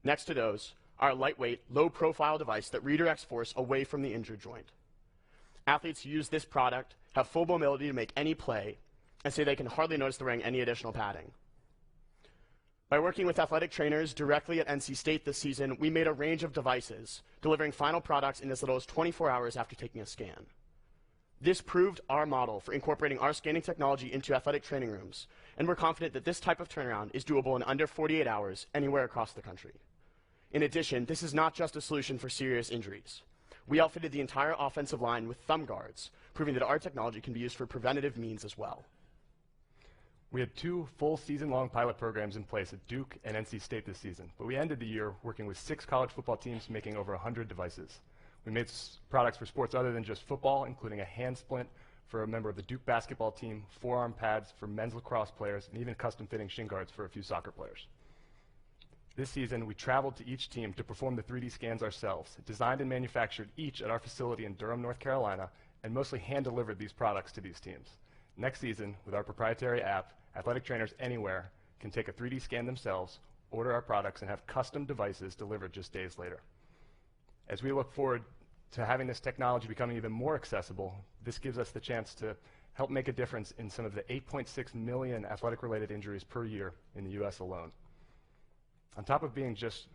Next to those are a lightweight, low-profile device that redirects force away from the injured joint. Athletes who use this product have full mobility to make any play and say they can hardly notice they're wearing any additional padding. By working with athletic trainers directly at NC State this season, we made a range of devices, delivering final products in as little as 24 hours after taking a scan. This proved our model for incorporating our scanning technology into athletic training rooms, and we're confident that this type of turnaround is doable in under 48 hours anywhere across the country. In addition, this is not just a solution for serious injuries. We outfitted the entire offensive line with thumb guards, proving that our technology can be used for preventative means as well. We had 2 full season-long pilot programs in place at Duke and NC State this season, but we ended the year working with 6 college football teams making over 100 devices. We made products for sports other than just football, including a hand splint for a member of the Duke basketball team, forearm pads for men's lacrosse players, and even custom-fitting shin guards for a few soccer players. This season, we traveled to each team to perform the 3D scans ourselves, designed and manufactured each at our facility in Durham, North Carolina, and mostly hand-delivered these products to these teams. Next season, with our proprietary app, athletic trainers anywhere can take a 3D scan themselves, order our products, and have custom devices delivered just days later. As we look forward to having this technology becoming even more accessible, this gives us the chance to help make a difference in some of the 8.6 million athletic-related injuries per year in the US alone. On top of being just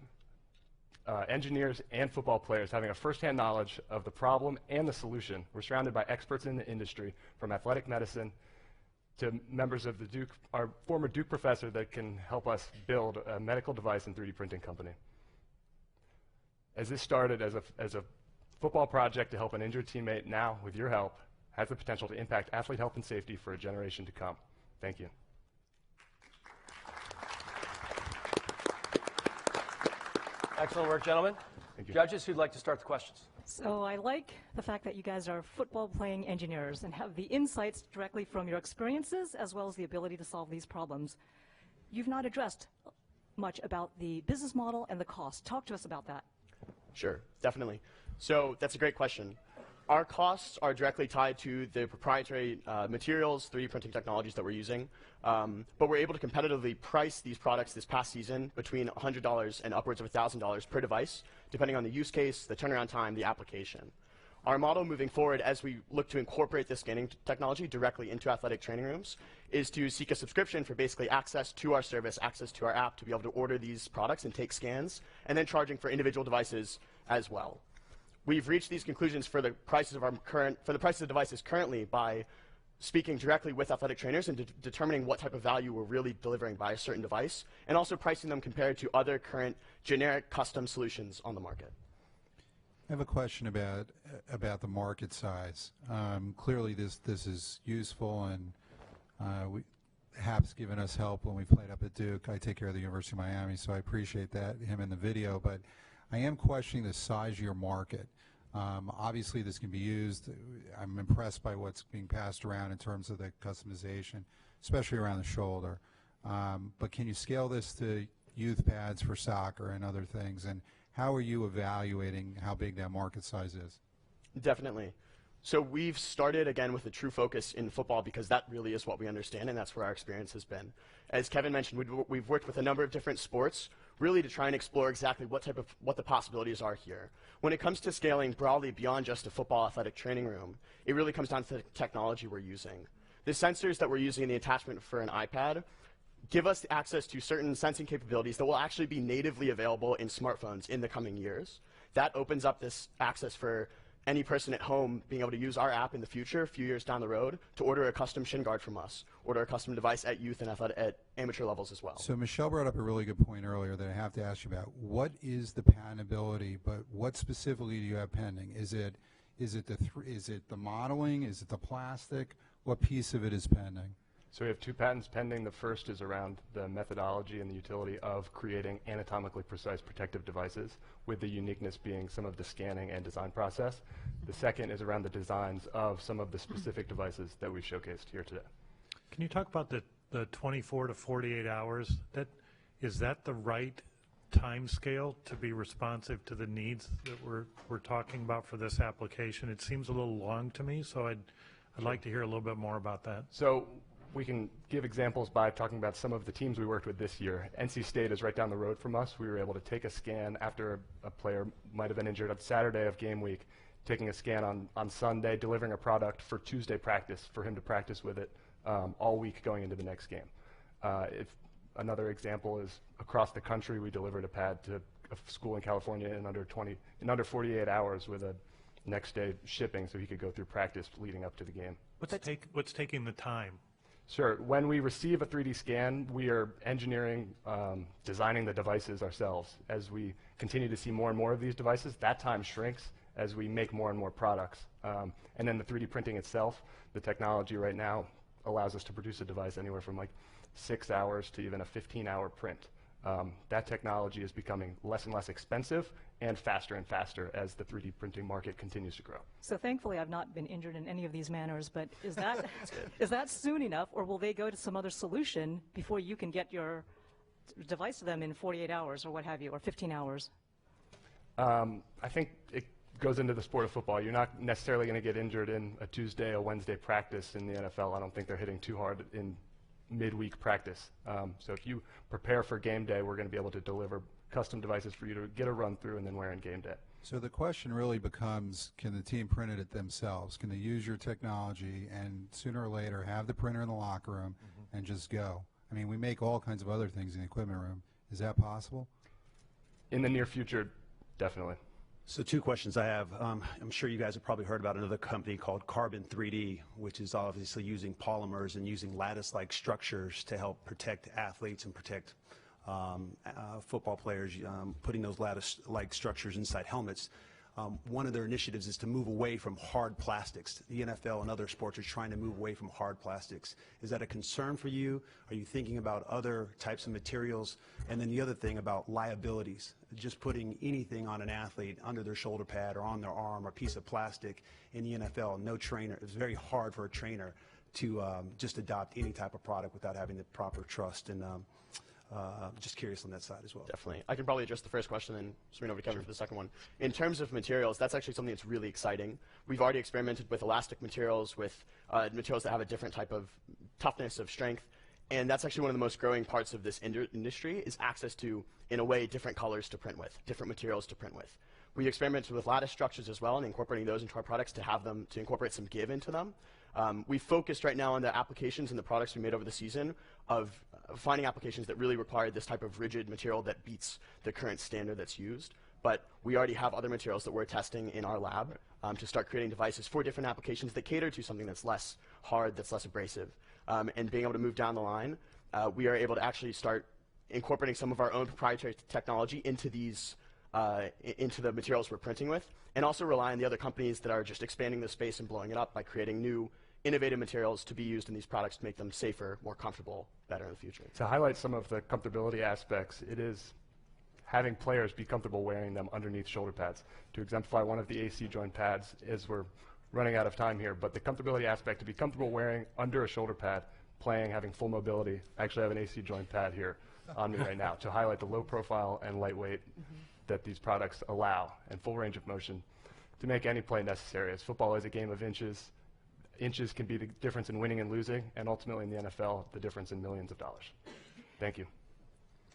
engineers and football players having a firsthand knowledge of the problem and the solution, we're surrounded by experts in the industry, from athletic medicine to members of the Duke, our former Duke professor that can help us build a medical device and 3D printing company. As this started as a football project to help an injured teammate, now, with your help, has the potential to impact athlete health and safety for a generation to come. Thank you. Excellent work, gentlemen. Thank you. Judges, who'd like to start the questions? So I like the fact that you guys are football-playing engineers and have the insights directly from your experiences as well as the ability to solve these problems. You've not addressed much about the business model and the cost. Talk to us about that. Sure, definitely. So that's a great question. Our costs are directly tied to the proprietary materials, 3D printing technologies that we're using, but we're able to competitively price these products this past season between $100 and upwards of $1,000 per device, depending on the use case, the turnaround time, the application. Our model moving forward, as we look to incorporate this scanning technology directly into athletic training rooms, is to seek a subscription for basically access to our service, access to our app, to be able to order these products and take scans, and then charging for individual devices as well. We've reached these conclusions for the prices of devices currently by speaking directly with athletic trainers and determining what type of value we're really delivering by a certain device, and also pricing them compared to other current generic custom solutions on the market. I have a question about the market size. Clearly, this is useful, and Hap's given us help when we played up at Duke. I take care of the University of Miami, so I appreciate that, him in the video. But I am questioning the size of your market. Obviously, this can be used. I'm impressed by what's being passed around in terms of the customization, especially around the shoulder. But can you scale this to youth pads for soccer and other things? And how are you evaluating how big that market size is? Definitely. So we've started, again, with a true focus in football because that really is what we understand, and that's where our experience has been. As Kevin mentioned, we've worked with a number of different sports, really to try and explore exactly what the possibilities are here. When it comes to scaling broadly beyond just a football athletic training room, it really comes down to the technology we're using. The sensors that we're using in the attachment for an iPad give us access to certain sensing capabilities that will actually be natively available in smartphones in the coming years. That opens up this access for any person at home being able to use our app in the future, a few years down the road, to order a custom shin guard from us, order a custom device at youth and at amateur levels as well. So Michelle brought up a really good point earlier that I have to ask you about. What is the patentability, but what specifically do you have pending? Is it the modeling? Is it the plastic? What piece of it is pending? So we have 2 patents pending. The first is around the methodology and the utility of creating anatomically precise protective devices, with the uniqueness being some of the scanning and design process. The second is around the designs of some of the specific devices that we've showcased here today. Can you talk about the 24 to 48 hours? Is that the right time scale to be responsive to the needs that we're talking about for this application? It seems a little long to me, so I'd like to hear a little bit more about that. So we can give examples by talking about some of the teams we worked with this year. NC State is right down the road from us. We were able to take a scan after a player might have been injured on Saturday of game week, taking a scan on Sunday, delivering a product for Tuesday practice for him to practice with it all week going into the next game. Another example is across the country, we delivered a pad to a school in California in under 48 hours with a next day shipping so he could go through practice leading up to the game. What's taking the time? Sure. When we receive a 3D scan, we are engineering, designing the devices ourselves. As we continue to see more and more of these devices, that time shrinks as we make more and more products. And then the 3D printing itself, the technology right now allows us to produce a device anywhere from like 6 hours to even a 15-hour print. That technology is becoming less and less expensive and faster as the 3D printing market continues to grow. So thankfully, I've not been injured in any of these manners, but is that is that soon enough, or will they go to some other solution before you can get your device to them in 48 hours or what have you, or 15 hours? I think it goes into the sport of football. You're not necessarily going to get injured in a Tuesday or Wednesday practice in the NFL. I don't think they're hitting too hard in midweek practice. So if you prepare for game day, we're going to be able to deliver custom devices for you to get a run through and then wear in game day. So the question really becomes, can the team print it themselves? Can they use your technology and sooner or later have the printer in the locker room and just go? I mean, we make all kinds of other things in the equipment room. Is that possible? In the near future, definitely. So 2 questions I have. I'm sure you guys have probably heard about another company called Carbon 3D, which is obviously using polymers and using lattice-like structures to help protect athletes and protect football players, putting those lattice-like structures inside helmets. One of their initiatives is to move away from hard plastics. The NFL and other sports are trying to move away from hard plastics. Is that a concern for you? Are you thinking about other types of materials? And then the other thing about liabilities, just putting anything on an athlete under their shoulder pad or on their arm or a piece of plastic in the NFL, no trainer, it's very hard for a trainer to just adopt any type of product without having the proper trust. And just curious on that side as well. Definitely. I can probably address the first question and swing over to Kevin for the second one. In terms of materials, that's actually something that's really exciting. We've already experimented with elastic materials, with materials that have a different type of toughness, of strength, and that's actually one of the most growing parts of this industry is access to, in a way, different colors to print with, different materials to print with. We experimented with lattice structures as well and incorporating those into our products to have them, to incorporate some give into them. We focused right now on the applications and the products we made over the season of finding applications that really required this type of rigid material that beats the current standard that's used. But we already have other materials that we're testing in our lab to start creating devices for different applications that cater to something that's less hard, that's less abrasive. And being able to move down the line, we are able to actually start incorporating some of our own proprietary technology into these into the materials we're printing with, and also rely on the other companies that are just expanding the space and blowing it up by creating new innovative materials to be used in these products to make them safer, more comfortable, better in the future. To highlight some of the comfortability aspects, it is having players be comfortable wearing them underneath shoulder pads. To exemplify one of the AC joint pads, as we're running out of time here, but the comfortability aspect, to be comfortable wearing under a shoulder pad, playing, having full mobility. I actually have an AC joint pad here on me right now to highlight the low profile and lightweight that these products allow, and full range of motion to make any play necessary. As football is a game of inches, inches can be the difference in winning and losing, and ultimately in the NFL, the difference in millions of dollars. Thank you.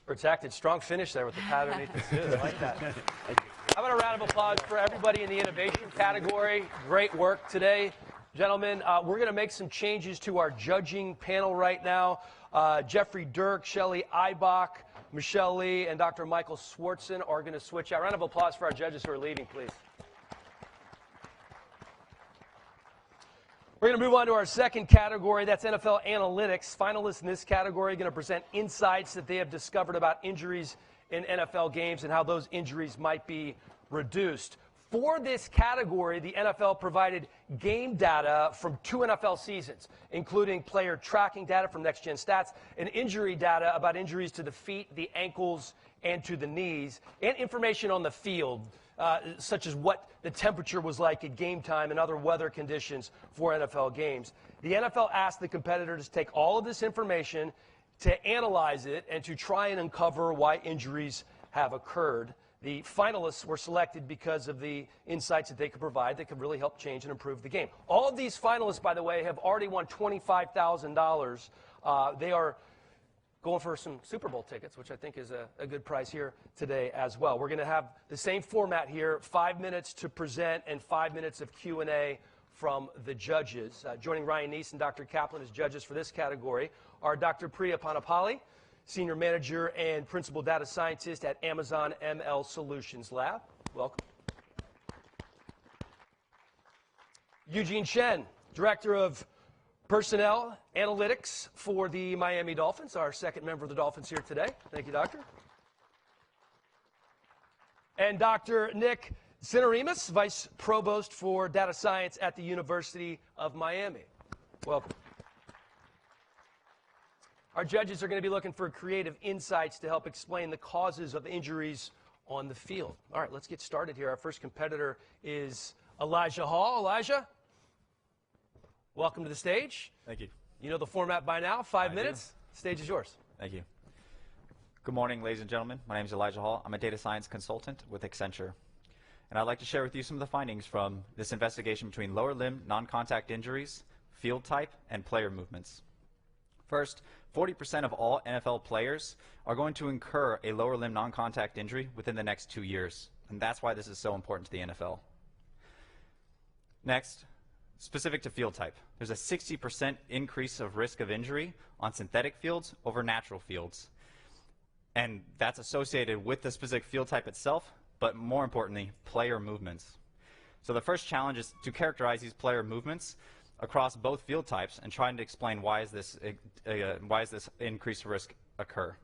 Protected. Strong finish there with the pad underneath the suit. I like that. Thank you. How about a round of applause for everybody in the innovation category? Great work today. Gentlemen, we're going to make some changes to our judging panel right now. Jeffrey Dirk, Shelley Eibach, Michelle Lee, and Dr. Michael Swartzen are going to switch out. Round of applause for our judges who are leaving, please. We're going to move on to our second category. That's NFL Analytics. Finalists in this category are going to present insights that they have discovered about injuries in NFL games and how those injuries might be reduced. For this category, the NFL provided game data from 2 NFL seasons, including player tracking data from Next Gen Stats and injury data about injuries to the feet, the ankles, and to the knees, and information on the field, such as what the temperature was like at game time and other weather conditions for NFL games. The NFL asked the competitors to take all of this information, to analyze it, and to try and uncover why injuries have occurred. The finalists were selected because of the insights that they could provide that could really help change and improve the game. All of these finalists, by the way, have already won $25,000. They are going for some Super Bowl tickets, which I think is a good price here today as well. We're going to have the same format here, 5 minutes to present and 5 minutes of Q&A from the judges. Joining Ryan Neese and Dr. Kaplan as judges for this category are Dr. Priya Panapali, Senior Manager and Principal Data Scientist at Amazon ML Solutions Lab. Welcome. Eugene Chen, Director of Personnel Analytics for the Miami Dolphins, our second member of the Dolphins here today. Thank you, Doctor. And Dr. Nick Zinarimas, Vice Provost for Data Science at the University of Miami. Welcome. Our judges are going to be looking for creative insights to help explain the causes of injuries on the field. All right, let's get started here. Our first competitor is Elijah Hall. Elijah, welcome to the stage. Thank you. You know the format by now. 5 minutes. Stage is yours. Thank you. Good morning, ladies and gentlemen. My name is Elijah Hall. I'm a data science consultant with Accenture. And I'd like to share with you some of the findings from this investigation between lower limb non-contact injuries, field type, and player movements. First, 40% of all NFL players are going to incur a lower limb non-contact injury within the next 2 years. And that's why this is so important to the NFL. Next, specific to field type, there's a 60% increase of risk of injury on synthetic fields over natural fields. And that's associated with the specific field type itself, but more importantly, player movements. So the first challenge is to characterize these player movements across both field types and trying to explain why is this increased risk occur.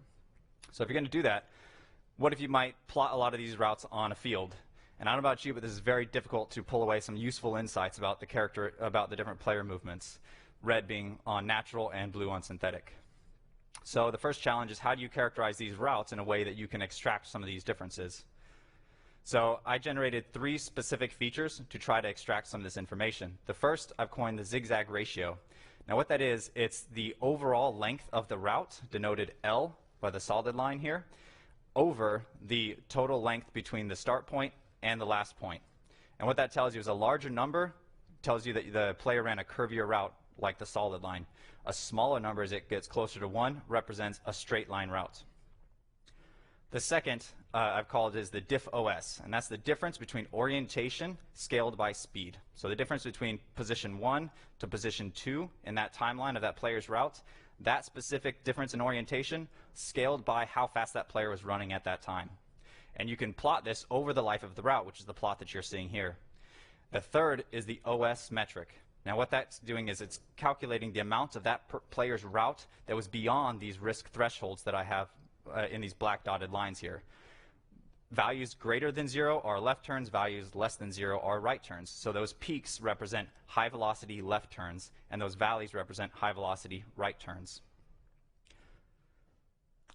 So if you're going to do that, what if you might plot a lot of these routes on a field? And I don't know about you, but this is very difficult to pull away some useful insights about the different player movements, red being on natural and blue on synthetic. So the first challenge is how do you characterize these routes in a way that you can extract some of these differences? So I generated 3 specific features to try to extract some of this information. The first, I've coined the zigzag ratio. Now what that is, it's the overall length of the route, denoted L by the solid line here, over the total length between the start point and the last point. And what that tells you is a larger number tells you that the player ran a curvier route like the solid line. A smaller number, as it gets closer to 1, represents a straight line route. The second I've called is the diff OS, and that's the difference between orientation scaled by speed. So the difference between position 1 to position 2 in that timeline of that player's route, that specific difference in orientation scaled by how fast that player was running at that time. And you can plot this over the life of the route, which is the plot that you're seeing here. The third is the OS metric. Now what that's doing is it's calculating the amount of that player's route that was beyond these risk thresholds that I have in these black dotted lines here. Values greater than 0 are left turns, values less than 0 are right turns. So those peaks represent high velocity left turns, and those valleys represent high velocity right turns.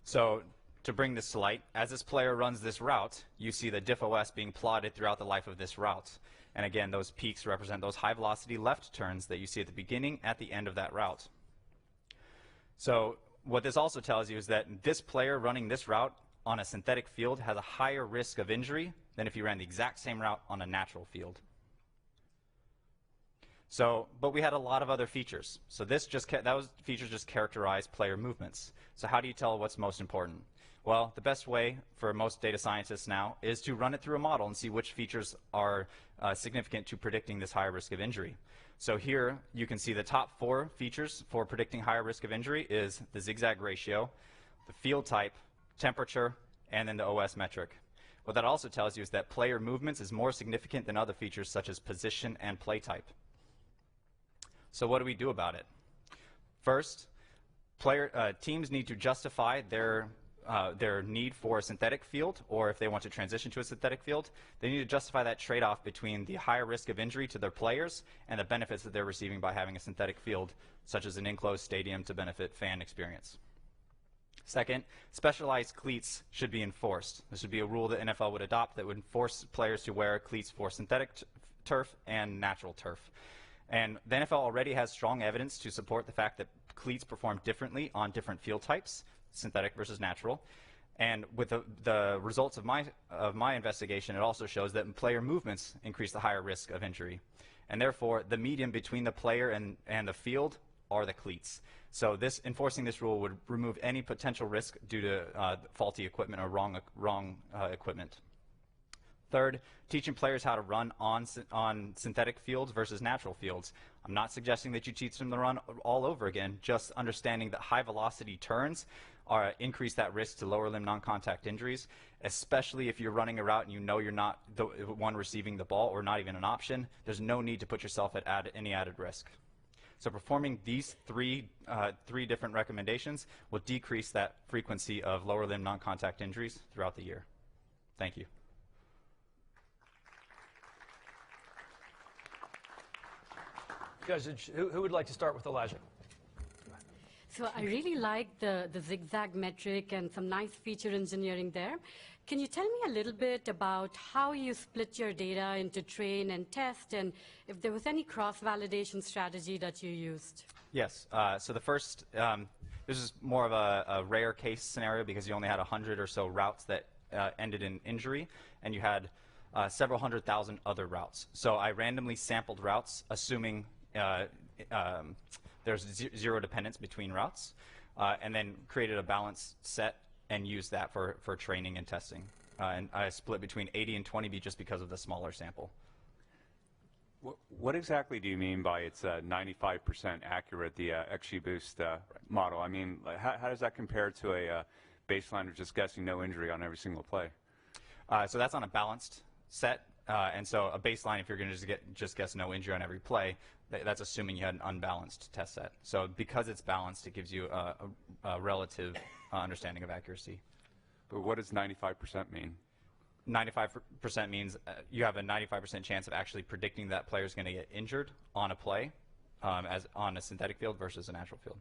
So to bring this to light, as this player runs this route, you see the diff OS being plotted throughout the life of this route. And again, those peaks represent those high velocity left turns that you see at the beginning, at the end of that route. So what this also tells you is that this player running this route on a synthetic field has a higher risk of injury than if you ran the exact same route on a natural field. So, but we had a lot of other features. So those features just characterize player movements. So how do you tell what's most important? Well, the best way for most data scientists now is to run it through a model and see which features are significant to predicting this higher risk of injury. So here you can see the top 4 features for predicting higher risk of injury is the zigzag ratio, the field type, temperature, and then the OS metric. What that also tells you is that player movements is more significant than other features such as position and play type. So what do we do about it? First, teams need to justify their need for a synthetic field, or if they want to transition to a synthetic field, they need to justify that trade-off between the higher risk of injury to their players and the benefits that they're receiving by having a synthetic field, such as an enclosed stadium to benefit fan experience. Second, specialized cleats should be enforced. This would be a rule that NFL would adopt that would force players to wear cleats for synthetic turf and natural turf. And the NFL already has strong evidence to support the fact that cleats perform differently on different field types, synthetic versus natural. And with the results of my investigation, it also shows that player movements increase the higher risk of injury. And therefore, the medium between the player and the field are the cleats. So enforcing this rule would remove any potential risk due to faulty equipment or wrong equipment. Third, teaching players how to run on synthetic fields versus natural fields. I'm not suggesting that you teach them to run all over again, just understanding that high velocity turns increase that risk to lower limb non-contact injuries, especially if you're running a route and you know you're not the one receiving the ball or not even an option. There's no need to put yourself at any added risk. So performing these three different recommendations will decrease that frequency of lower limb non-contact injuries throughout the year. Thank you. Guys, who would like to start with Elijah? So I really like the zigzag metric and some nice feature engineering there. Can you tell me a little bit about how you split your data into train and test, and if there was any cross-validation strategy that you used? Yes. So the first, this is more of a rare case scenario because you only had 100 or so routes that ended in injury, and you had several 100,000 other routes. So I randomly sampled routes, assuming there's zero dependence between routes, and then created a balanced set and used that for training and testing. And I split between 80 and 20B just because of the smaller sample. What exactly do you mean by it's 95% accurate, the XGBoost model? I mean, how does that compare to a baseline of just guessing no injury on every single play? So that's on a balanced set, and so a baseline, if you're going to just guess no injury on every play, that's assuming you had an unbalanced test set. So because it's balanced, it gives you a relative understanding of accuracy. But what does 95% mean? 95% means you have a 95% chance of actually predicting that player is going to get injured on a play, as on a synthetic field versus a natural field.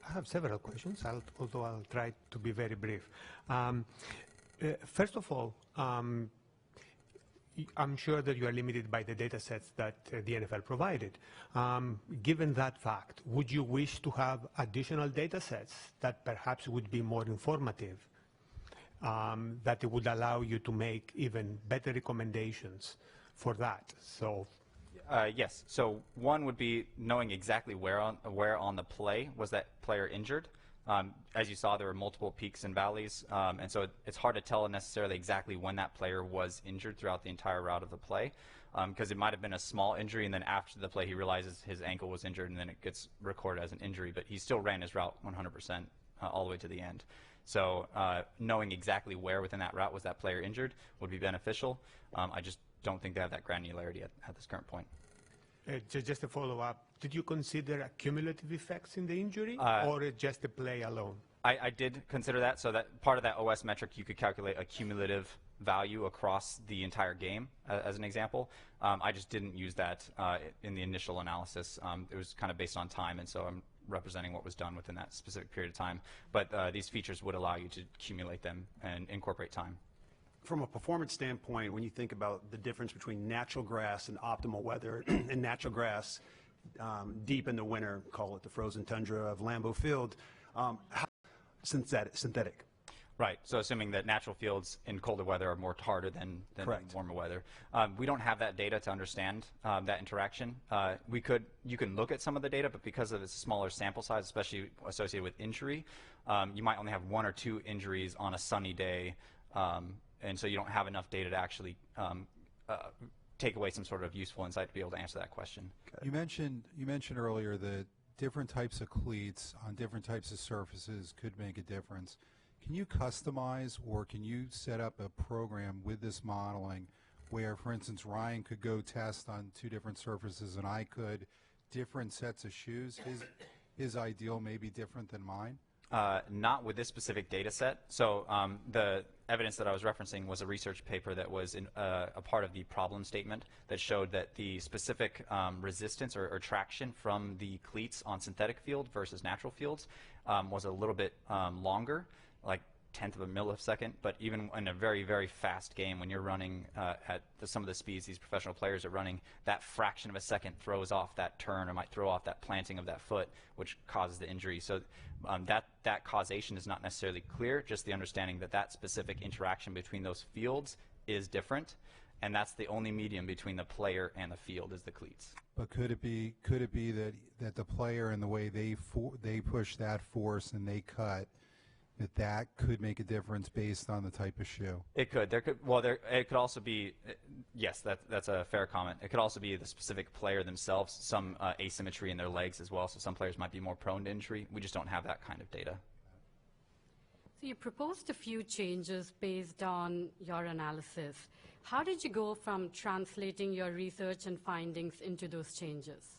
I have several questions, although I'll try to be very brief. First of all, I'm sure that you are limited by the data sets that the NFL provided. Given that fact, would you wish to have additional data sets that perhaps would be more informative, that it would allow you to make even better recommendations for that? So. Yes. So one would be knowing exactly where on the play was that player injured. As you saw, there were multiple peaks and valleys, and so it's hard to tell necessarily exactly when that player was injured throughout the entire route of the play, because it might have been a small injury, and then after the play he realizes his ankle was injured, and then it gets recorded as an injury, but he still ran his route 100% all the way to the end. So knowing exactly where within that route was that player injured would be beneficial. I just don't think they have that granularity at this current point. Just a follow-up, did you consider cumulative effects in the injury, or just the play alone? I did consider that. So that part of that OS metric, you could calculate a cumulative value across the entire game, as an example. I just didn't use that in the initial analysis. It was kind of based on time, and so I'm representing what was done within that specific period of time. But these features would allow you to accumulate them and incorporate time. From a performance standpoint, when you think about the difference between natural grass and optimal weather, and natural grass deep in the winter, call it the frozen tundra of Lambeau Field, synthetic. Right. So assuming that natural fields in colder weather are more harder than warmer weather. We don't have that data to understand that interaction. You can look at some of the data, but because of its smaller sample size, especially associated with injury, you might only have 1 or 2 injuries on a sunny day. And so you don't have enough data to actually take away some sort of useful insight to be able to answer that question. You mentioned earlier that different types of cleats on different types of surfaces could make a difference. Can you customize, or can you set up a program with this modeling where, for instance, Ryan could go test on 2 different surfaces and I could, different sets of shoes? His ideal may be different than mine? Not with this specific data set. So the evidence that I was referencing was a research paper that was a part of the problem statement that showed that the specific resistance or traction from the cleats on synthetic field versus natural fields was a little bit longer, like 1/10 of a millisecond. But even in a very, very fast game, when you're running at some of the speeds these professional players are running, that fraction of a second throws off that turn, or might throw off that planting of that foot, which causes the injury. So that causation is not necessarily clear, just the understanding that that specific interaction between those fields is different, and that's the only medium between the player and the field is the cleats. But could it be that the player and the way they push that force and they cut, that could make a difference based on the type of shoe? It could. It could also be, yes, that's a fair comment. It could also be the specific player themselves, some asymmetry in their legs as well. So some players might be more prone to injury. We just don't have that kind of data. So you proposed a few changes based on your analysis. How did you go from translating your research and findings into those changes?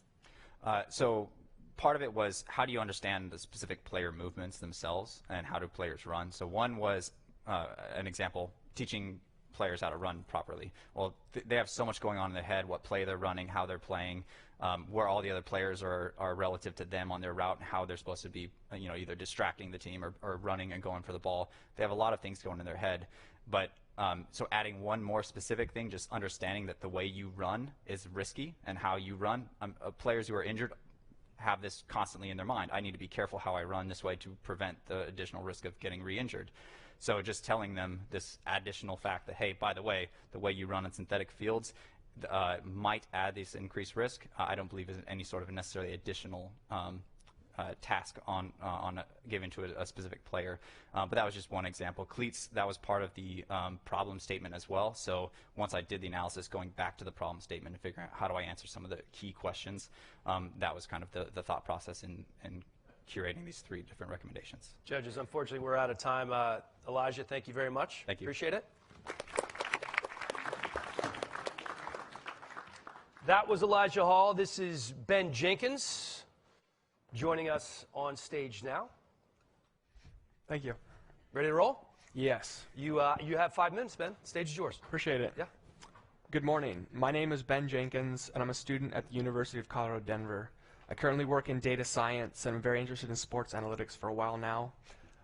So part of it was, how do you understand the specific player movements themselves, and how do players run? So one was an example, teaching players how to run properly. Well, they have so much going on in their head, what play they're running, how they're playing, where all the other players are relative to them on their route, and how they're supposed to be, either distracting the team or running and going for the ball. They have a lot of things going in their head. But so adding one more specific thing, just understanding that the way you run is risky and how you run. Players who are injured have this constantly in their mind. I need to be careful how I run this way to prevent the additional risk of getting re-injured. So just telling them this additional fact that, hey, by the way you run in synthetic fields might add this increased risk. I don't believe is any sort of necessarily additional task given to a specific player. But that was just one example. Cleats, that was part of the problem statement as well. So once I did the analysis, going back to the problem statement and figuring out how do I answer some of the key questions, that was kind of the thought process in curating these 3 different recommendations. Judges, unfortunately, we're out of time. Elijah, thank you very much. Thank you. Appreciate it. That was Elijah Hall. This is Ben Jenkins joining us on stage now. Thank you. Ready to roll? Yes. You have 5 minutes, Ben. Stage is yours. Appreciate it. Yeah. Good morning. My name is Ben Jenkins, and I'm a student at the University of Colorado, Denver. I currently work in data science, and I'm very interested in sports analytics for a while now.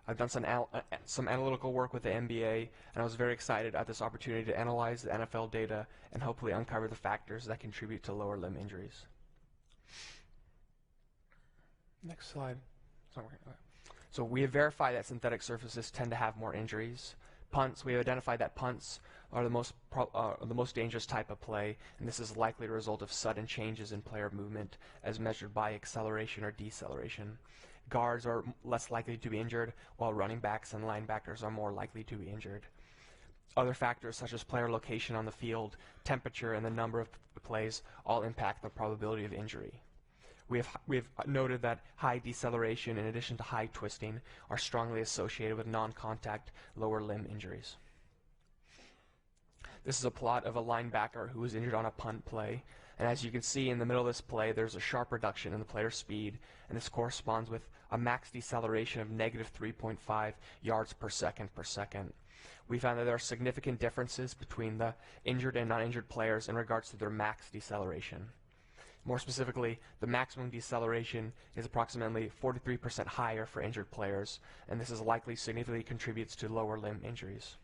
I've done some analytical work with the NBA, and I was very excited at this opportunity to analyze the NFL data and hopefully uncover the factors that contribute to lower limb injuries. Next slide. It's not working. Okay. So we have verified that synthetic surfaces tend to have more injuries. Punts, we have identified that punts are the most dangerous type of play, and this is likely a result of sudden changes in player movement as measured by acceleration or deceleration. Guards are less likely to be injured, while running backs and linebackers are more likely to be injured. Other factors such as player location on the field, temperature, and the number of plays all impact the probability of injury. We have noted that high deceleration in addition to high twisting are strongly associated with non-contact lower limb injuries. This is a plot of a linebacker who was injured on a punt play, and as you can see in the middle of this play, there's a sharp reduction in the player's speed, and this corresponds with a max deceleration of negative 3.5 yards per second. We found that there are significant differences between the injured and non-injured players in regards to their max deceleration. More specifically, the maximum deceleration is approximately 43% higher for injured players, and this is likely significantly contributes to lower limb injuries.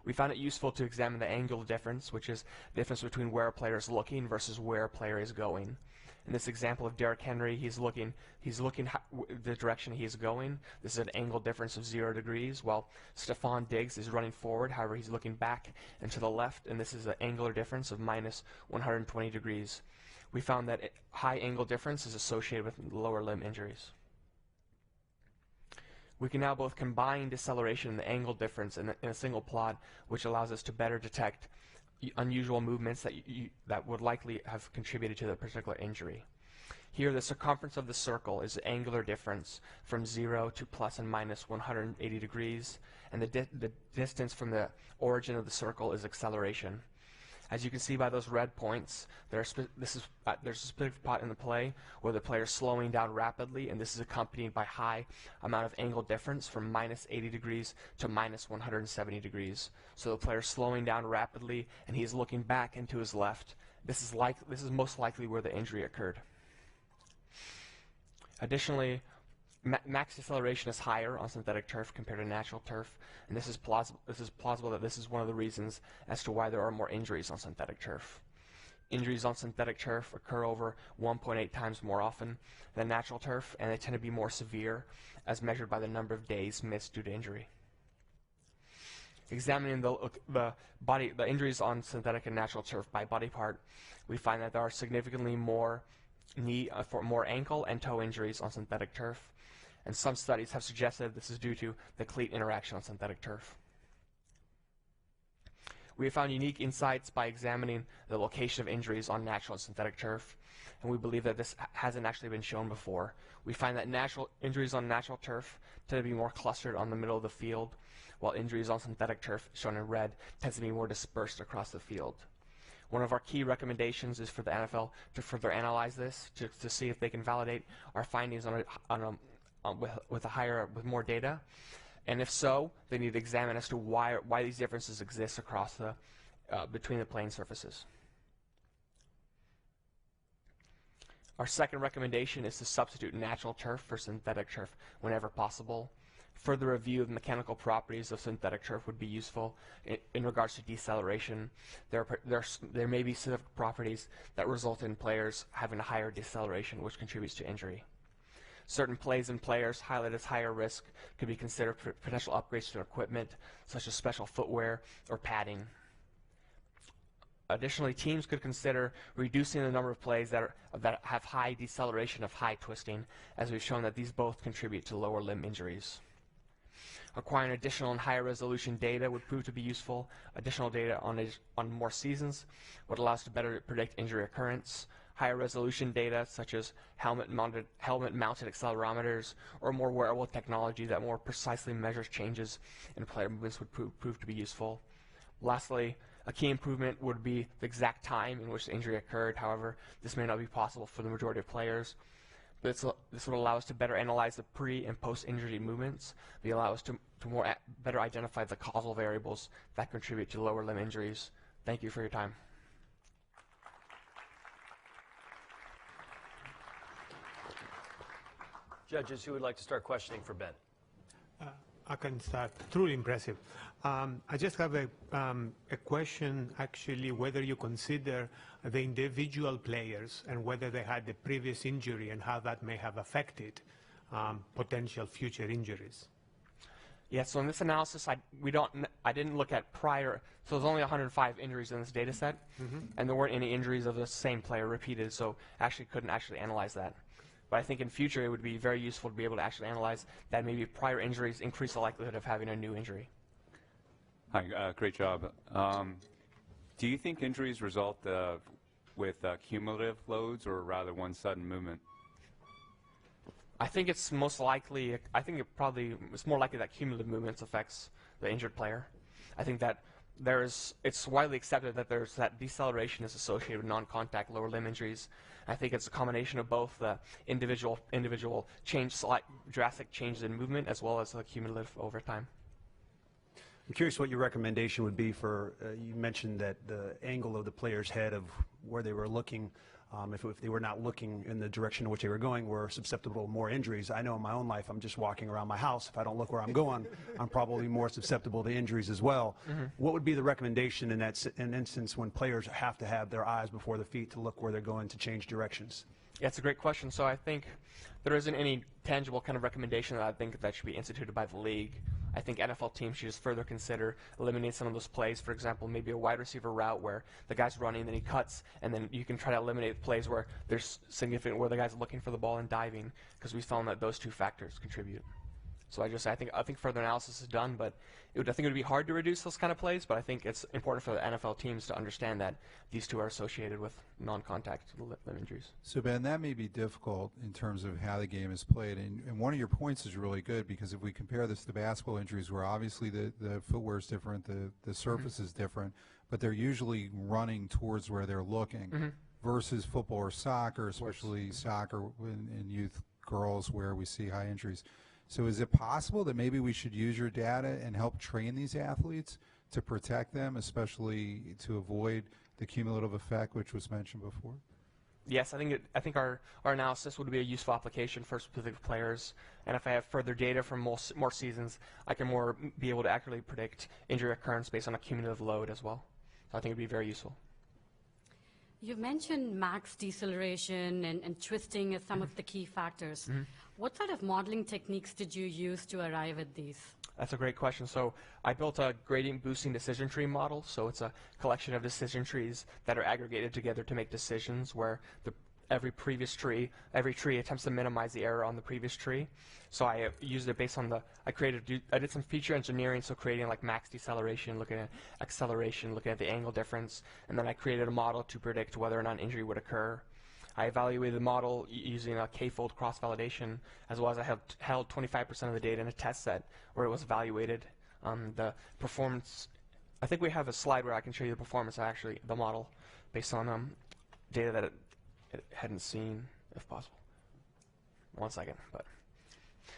We found it useful to examine the angle difference, which is the difference between where a player is looking versus where a player is going. In this example of Derrick Henry, he's looking the direction he's going. This is an angle difference of 0 degrees, while Stephon Diggs is running forward. However, he's looking back and to the left, and this is an angular difference of minus 120 degrees. We found that high angle difference is associated with lower limb injuries. We can now both combine deceleration and the angle difference in a single plot, which allows us to better detect unusual movements that would likely have contributed to the particular injury. Here, the circumference of the circle is the angular difference from 0 to plus and minus 180 degrees, and the distance from the origin of the circle is acceleration. As you can see by those red points, there's a specific spot in the play where the player is slowing down rapidly, and this is accompanied by high amount of angle difference from minus 80 degrees to minus 170 degrees. So the player is slowing down rapidly, and he's looking back and to his left. This is most likely where the injury occurred. Additionally, max deceleration is higher on synthetic turf compared to natural turf, and this is plausible that this is one of the reasons as to why there are more injuries on synthetic turf. Injuries on synthetic turf occur over 1.8 times more often than natural turf, and they tend to be more severe as measured by the number of days missed due to injury. Examining the injuries on synthetic and natural turf by body part, we find that there are significantly more more ankle and toe injuries on synthetic turf, and some studies have suggested this is due to the cleat interaction on synthetic turf. We have found unique insights by examining the location of injuries on natural and synthetic turf, and we believe that this hasn't actually been shown before. We find that injuries on natural turf tend to be more clustered on the middle of the field, while injuries on synthetic turf, shown in red, tends to be more dispersed across the field. One of our key recommendations is for the NFL to further analyze this to see if they can validate our findings with more data, And if so, they need to examine as to why these differences exist across the between the playing surfaces. Our second recommendation is to substitute natural turf for synthetic turf whenever possible. Further review of the mechanical properties of synthetic turf would be useful in regards to deceleration. There may be specific properties that result in players having a higher deceleration, which contributes to injury. Certain plays and players highlighted as higher risk could be considered for potential upgrades to equipment, such as special footwear or padding. Additionally, teams could consider reducing the number of plays that have high deceleration of high twisting, as we've shown that these both contribute to lower limb injuries. Acquiring additional and higher resolution data would prove to be useful. Additional data on more seasons would allow us to better predict injury occurrence. Higher resolution data, such as helmet-mounted accelerometers or more wearable technology that more precisely measures changes in player movements, would prove to be useful. Lastly, a key improvement would be the exact time in which the injury occurred. However, this may not be possible for the majority of players. This would allow us to better analyze the pre- and post-injury movements. It allow us to better identify the causal variables that contribute to lower limb injuries. Thank you for your time. Judges, who would like to start questioning for Ben? I can start. Truly impressive. I just have a question, actually, whether you consider the individual players and whether they had the previous injury and how that may have affected potential future injuries. Yeah, so in this analysis, I didn't look at prior, so there's only 105 injuries in this data set, and there weren't any injuries of the same player repeated, so actually couldn't actually analyze that. But I think in future it would be very useful to be able to actually analyze that maybe prior injuries increase the likelihood of having a new injury. Hi, great job. Do you think injuries result with cumulative loads or rather one sudden movement? I think it's most likely, it's more likely that cumulative movements affects the injured player. I think that it's widely accepted that that deceleration is associated with non-contact lower limb injuries. I think it's a combination of both the individual change, drastic changes in movement, as well as the cumulative over time. I'm curious what your recommendation would be for, you mentioned that the angle of the player's head of where they were looking, if they were not looking in the direction in which they were going, were susceptible to more injuries. I know in my own life, I'm just walking around my house. If I don't look where I'm going, I'm probably more susceptible to injuries as well. What would be the recommendation in an instance when players have to have their eyes before their feet to look where they're going to change directions? Yeah, it's a great question. So I think there isn't any tangible kind of recommendation that I think that should be instituted by the league. I think NFL teams should just further consider eliminating some of those plays. For example, maybe a wide receiver route where the guy's running, then he cuts, and then you can try to eliminate plays where there's significant, where the guy's looking for the ball and diving, because we found that those two factors contribute. So I think further analysis is done, but I think it would be hard to reduce those kind of plays, but I think it's important for the NFL teams to understand that these two are associated with non-contact limb injuries. So Ben, that may be difficult in terms of how the game is played, and one of your points is really good, because if we compare this to basketball injuries, where obviously the footwear is different, the surface is different, but they're usually running towards where they're looking, versus football or soccer, especially soccer in youth girls, where we see high injuries. So is it possible that maybe we should use your data and help train these athletes to protect them, especially to avoid the cumulative effect, which was mentioned before? Yes, I think our analysis would be a useful application for specific players, and if I have further data from more seasons, I can be able to accurately predict injury occurrence based on a cumulative load as well. So I think it would be very useful. You've mentioned max deceleration and twisting as some of the key factors. What sort of modeling techniques did you use to arrive at these? That's a great question. So I built a gradient boosting decision tree model. So it's a collection of decision trees that are aggregated together to make decisions where every tree attempts to minimize the error on the previous tree. So I used it based on I did some feature engineering, so creating like max deceleration, looking at acceleration, looking at the angle difference, and then I created a model to predict whether or not an injury would occur. I evaluated the model using a k-fold cross-validation, as well as I held 25% of the data in a test set where it was evaluated. The performance, I think we have a slide where I can show you the performance of actually the model based on data that it hadn't seen, if possible. 1 second, but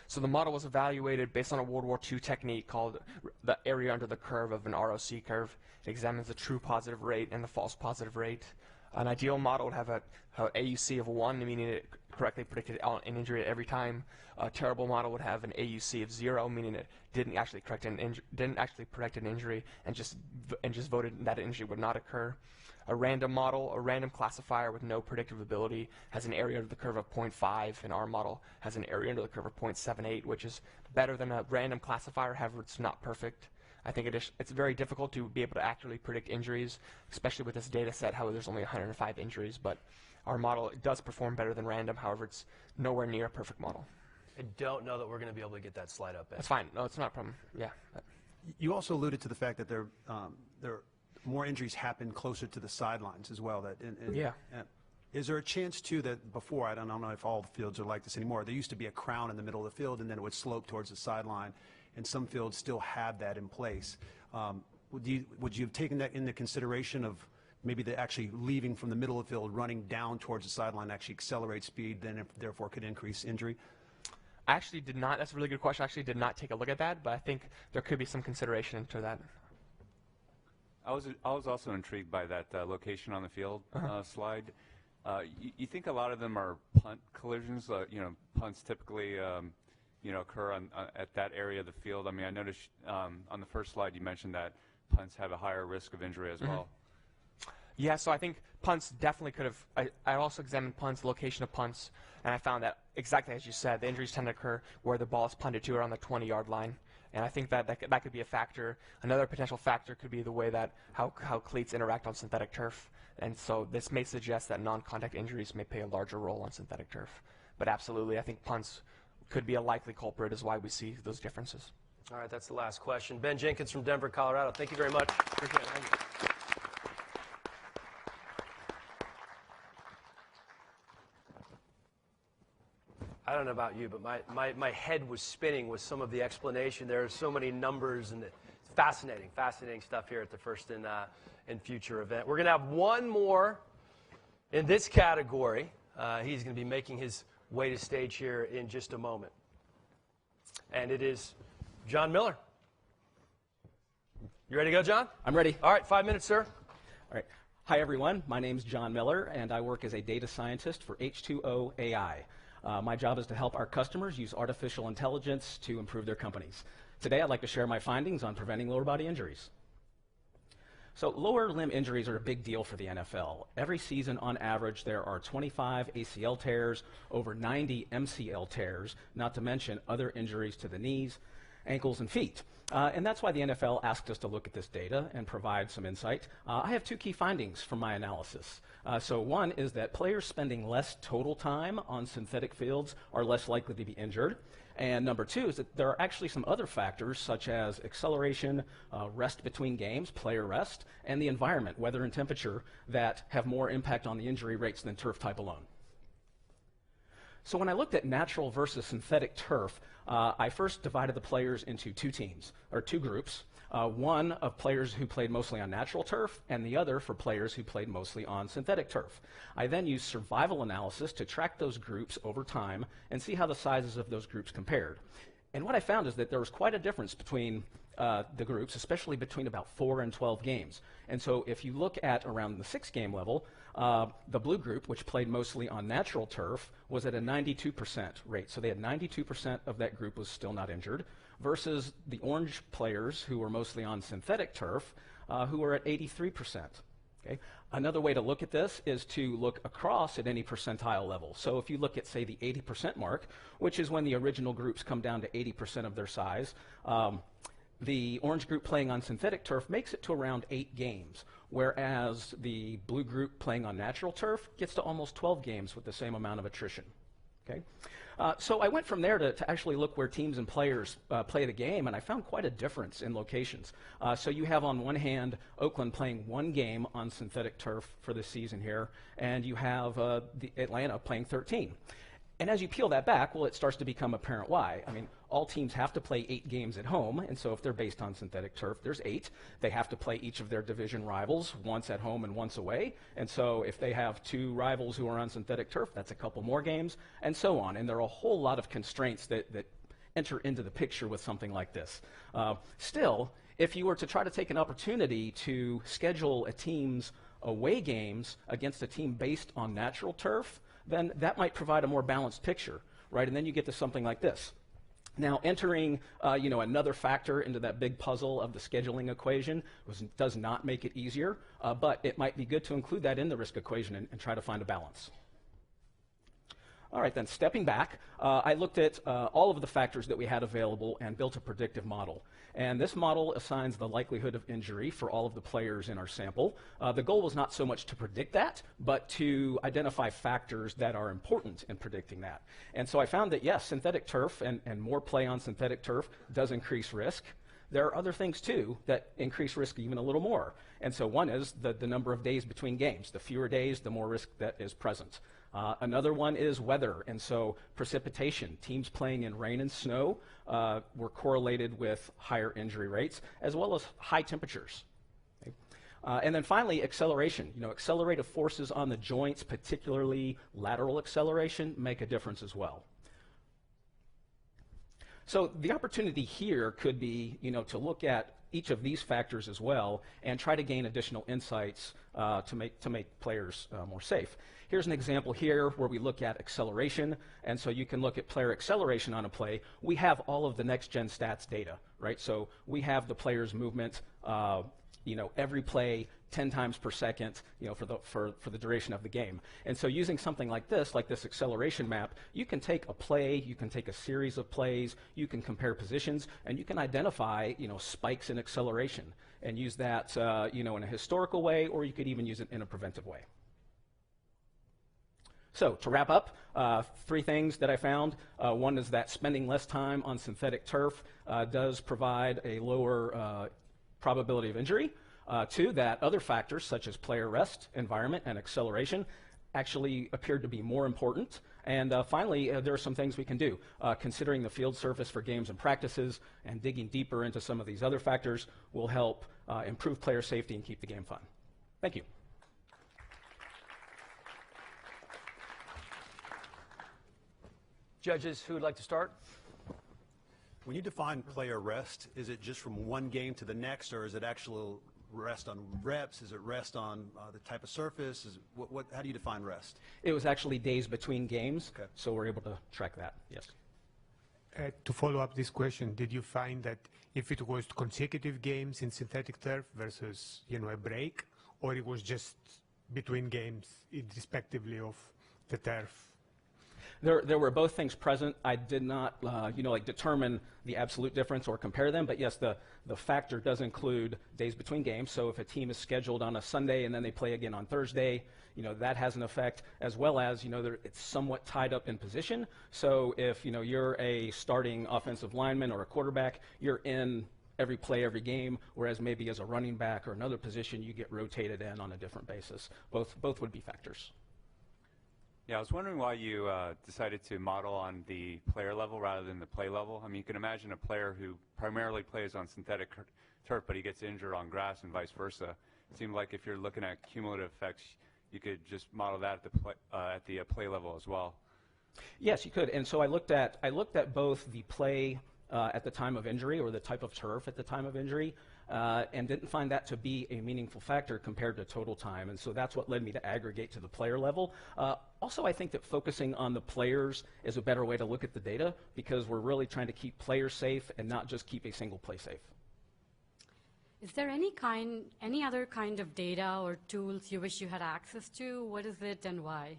So the model was evaluated based on a World War II technique called the area under the curve of an ROC curve. It examines the true positive rate and the false positive rate. An ideal model would have an AUC of 1, meaning it correctly predicted an injury at every time. A terrible model would have an AUC of 0, meaning it didn't actually predict an injury and just voted that an injury would not occur. A random model, a random classifier with no predictive ability, has an area under the curve of 0.5, and our model has an area under the curve of 0.78, which is better than a random classifier. However, it's not perfect. I think it's very difficult to be able to accurately predict injuries, especially with this data set, how there's only 105 injuries. But our model does perform better than random. However, it's nowhere near a perfect model. I don't know that we're going to be able to get that slide up. That's fine. No, it's not a problem. Yeah. You also alluded to the fact that there more injuries happen closer to the sidelines as well. Yeah. Is there a chance, too, that before, I don't know if all fields are like this anymore, there used to be a crown in the middle of the field, and then it would slope towards the sideline, and some fields still have that in place. Would you have taken that into consideration of maybe actually leaving from the middle of the field, running down towards the sideline, actually accelerate speed, then therefore could increase injury? I actually did not. That's a really good question. I actually did not take a look at that, but I think there could be some consideration into that. I was also intrigued by that location on the field slide. You think a lot of them are punt collisions? Punts typically occur at that area of the field. I mean, I noticed on the first slide you mentioned that punts have a higher risk of injury as well. Yeah, so I think punts definitely could have. I also examined punts, the location of punts, and I found that exactly as you said, the injuries tend to occur where the ball is punted to around the 20-yard line. And I think that could be a factor. Another potential factor could be the way that how cleats interact on synthetic turf. And so this may suggest that non-contact injuries may play a larger role on synthetic turf. But absolutely, I think punts could be a likely culprit, is why we see those differences. All right, that's the last question. Ben Jenkins from Denver, Colorado. Thank you very much. Appreciate it. Thank you. I don't know about you, but my head was spinning with some of the explanation. There are so many numbers, and it's fascinating stuff here at the First and Future event. We're going to have one more in this category. He's going to be making his way to stage here in just a moment. And it is John Miller. You ready to go, John? I'm ready. All right, 5 minutes, sir. All right. Hi, everyone. My name's John Miller, and I work as a data scientist for H2O AI. My job is to help our customers use artificial intelligence to improve their companies. Today, I'd like to share my findings on preventing lower body injuries. So lower limb injuries are a big deal for the NFL. Every season, on average, there are 25 ACL tears, over 90 MCL tears, not to mention other injuries to the knees, ankles, and feet. And that's why the NFL asked us to look at this data and provide some insight. I have two key findings from my analysis. So one is that players spending less total time on synthetic fields are less likely to be injured. And number two is that there are actually some other factors such as acceleration, rest between games, player rest, and the environment, weather and temperature, that have more impact on the injury rates than turf type alone. So when I looked at natural versus synthetic turf, I first divided the players into two groups. One of players who played mostly on natural turf, and the other for players who played mostly on synthetic turf. I then used survival analysis to track those groups over time and see how the sizes of those groups compared. And what I found is that there was quite a difference between the groups, especially between about 4 and 12 games. And so if you look at around the 6-game level, the blue group, which played mostly on natural turf, was at a 92% rate. So they had 92% of that group was still not injured, versus the orange players who were mostly on synthetic turf, who were at 83%. Okay? Another way to look at this is to look across at any percentile level. So if you look at, say, the 80% mark, which is when the original groups come down to 80% of their size, the orange group playing on synthetic turf makes it to around 8 games, whereas the blue group playing on natural turf gets to almost 12 games with the same amount of attrition. Okay? So I went from there to actually look where teams and players play the game, and I found quite a difference in locations. So you have on one hand Oakland playing 1 game on synthetic turf for this season here, and you have the Atlanta playing 13. And as you peel that back, well, it starts to become apparent why. I mean, all teams have to play 8 games at home, and so if they're based on synthetic turf, there's 8. They have to play each of their division rivals once at home and once away, and so if they have 2 rivals who are on synthetic turf, that's a couple more games, and so on. And there are a whole lot of constraints that enter into the picture with something like this. Still, if you were to try to take an opportunity to schedule a team's away games against a team based on natural turf, then that might provide a more balanced picture, right? And then you get to something like this. Now, entering another factor into that big puzzle of the scheduling equation does not make it easier, but it might be good to include that in the risk equation and try to find a balance. All right, then, stepping back, I looked at all of the factors that we had available and built a predictive model. And this model assigns the likelihood of injury for all of the players in our sample. The goal was not so much to predict that, but to identify factors that are important in predicting that. And so I found that, yes, synthetic turf and more play on synthetic turf does increase risk. There are other things, too, that increase risk even a little more. And so one is the number of days between games. The fewer days, the more risk that is present. Another one is weather, and so precipitation. Teams playing in rain and snow were correlated with higher injury rates, as well as high temperatures. Okay. And then finally, acceleration. Accelerative forces on the joints, particularly lateral acceleration, make a difference as well. So the opportunity here could be, to look at each of these factors as well and try to gain additional insights to make players more safe. Here's an example here where we look at acceleration, and so you can look at player acceleration on a play. We have all of the next-gen stats data, right? So we have the player's movement, every play 10 times per second, for the duration of the game. And so using something like this acceleration map, you can take a play, you can take a series of plays, you can compare positions, and you can identify, spikes in acceleration and use that, in a historical way, or you could even use it in a preventive way. So to wrap up, 3 things that I found. One is that spending less time on synthetic turf does provide a lower probability of injury. 2, that other factors such as player rest, environment, and acceleration actually appeared to be more important. And finally, there are some things we can do. Considering the field surface for games and practices and digging deeper into some of these other factors will help improve player safety and keep the game fun. Thank you. Judges, who would like to start? When you define player rest, is it just from one game to the next, or is it actual rest on reps? Is it rest on the type of surface? Is it, how do you define rest? It was actually days between games, okay. So we're able to track that, yes. To follow up this question, did you find that if it was consecutive games in synthetic turf versus a break, or it was just between games, respectively of the turf? There were both things present. I did not, determine the absolute difference or compare them, but yes, the factor does include days between games. So if a team is scheduled on a Sunday and then they play again on Thursday, that has an effect, as well as, it's somewhat tied up in position. So if, you're a starting offensive lineman or a quarterback, you're in every play, every game, whereas maybe as a running back or another position, you get rotated in on a different basis. Both would be factors. Yeah, I was wondering why you decided to model on the player level rather than the play level. I mean, you can imagine a player who primarily plays on synthetic turf, but he gets injured on grass and vice versa. It seemed like if you're looking at cumulative effects, you could just model that at the play level as well. Yes, you could. And so I looked at both the play at the time of injury, or the type of turf at the time of injury, and didn't find that to be a meaningful factor compared to total time. And so that's what led me to aggregate to the player level. Also, I think that focusing on the players is a better way to look at the data, because we're really trying to keep players safe and not just keep a single play safe. Is there any other kind of data or tools you wish you had access to? What is it and why?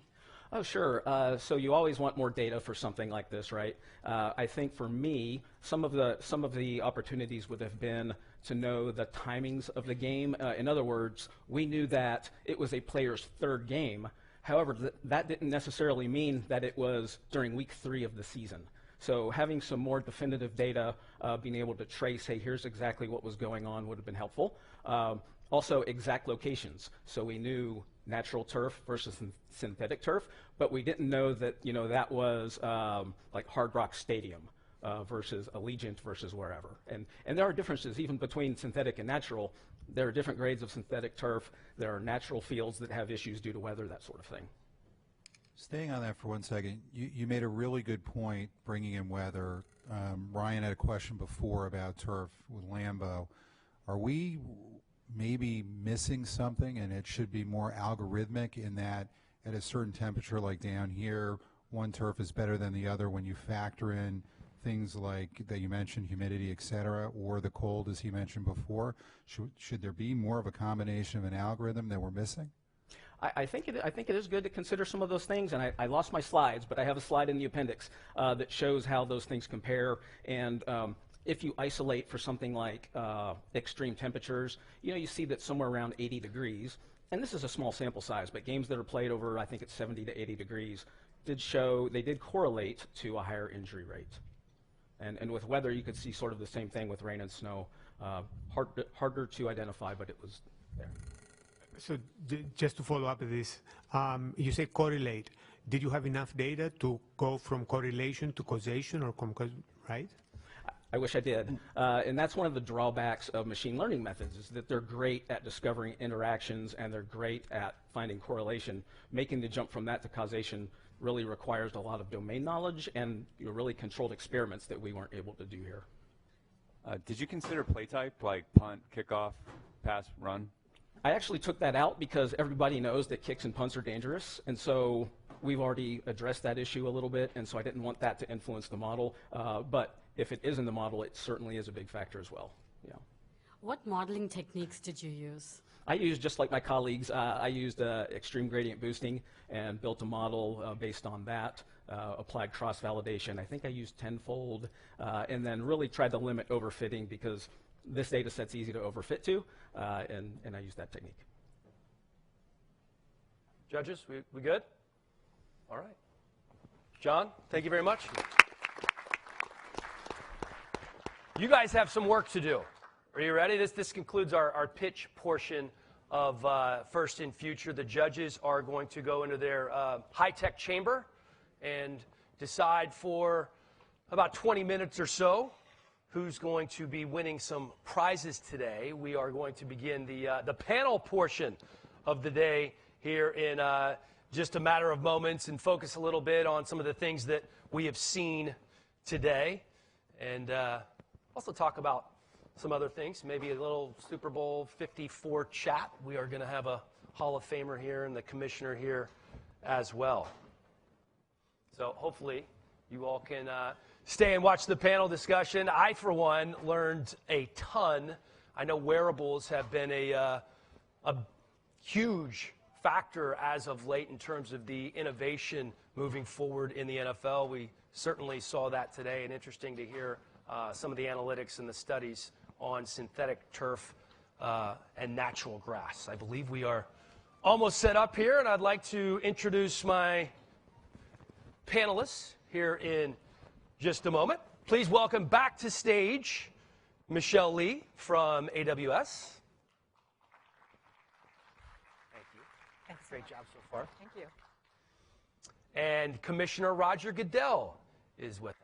Oh, sure. So you always want more data for something like this, right? I think for me, some of the opportunities would have been to know the timings of the game. In other words, we knew that it was a player's 3rd game. However, that didn't necessarily mean that it was during week 3 of the season. So having some more definitive data, being able to trace, hey, here's exactly what was going on, would have been helpful. Also, exact locations. So we knew natural turf versus synthetic turf, but we didn't know that that was like Hard Rock Stadium versus Allegiant versus wherever. And there are differences even between synthetic and natural. There are different grades of synthetic turf. There are natural fields that have issues due to weather, that sort of thing. Staying on that for 1 second, you made a really good point bringing in weather. Ryan had a question before about turf with Lambeau. Are we maybe missing something, and it should be more algorithmic in that at a certain temperature, like down here, one turf is better than the other when you factor in things like that you mentioned, humidity, et cetera, or the cold, as he mentioned before? Should there be more of a combination of an algorithm that we're missing? I think it is good to consider some of those things, and I lost my slides, but I have a slide in the appendix that shows how those things compare. And if you isolate for something like extreme temperatures, you see that somewhere around 80 degrees, and this is a small sample size, but games that are played over, I think it's 70 to 80 degrees, they did correlate to a higher injury rate. And with weather, you could see sort of the same thing with rain and snow. Harder to identify, but it was there. So just to follow up with this, you say correlate. Did you have enough data to go from correlation to causation, or right? I wish I did. And that's one of the drawbacks of machine learning methods, is that they're great at discovering interactions and they're great at finding correlation. Making the jump from that to causation really requires a lot of domain knowledge and really controlled experiments that we weren't able to do here. Did you consider play type, like punt, kickoff, pass, run? I actually took that out because everybody knows that kicks and punts are dangerous, and so we've already addressed that issue a little bit, and so I didn't want that to influence the model. But if it is in the model, it certainly is a big factor as well. Yeah. What modeling techniques did you use? I used, just like my colleagues, I used extreme gradient boosting and built a model based on that, applied cross-validation. I think I used tenfold, and then really tried to limit overfitting because this data set's easy to overfit to, and I used that technique. Judges, we good? All right. John, thank you very much. You guys have some work to do. Are you ready? This concludes our pitch portion of First in Future. The judges are going to go into their high-tech chamber and decide for about 20 minutes or so who's going to be winning some prizes today. We are going to begin the panel portion of the day here in just a matter of moments and focus a little bit on some of the things that we have seen today, and also talk about some other things, maybe a little Super Bowl 54 chat. We are going to have a Hall of Famer here and the commissioner here as well. So hopefully you all can stay and watch the panel discussion. I, for one, learned a ton. I know wearables have been a huge factor as of late in terms of the innovation moving forward in the NFL. We certainly saw that today, and interesting to hear some of the analytics and the studies on synthetic turf and natural grass. I believe we are almost set up here, and I'd like to introduce my panelists here in just a moment. Please welcome back to stage Michelle Lee from AWS. Thank you. Thanks. Great job so far. Thank you. And Commissioner Roger Goodell is with us.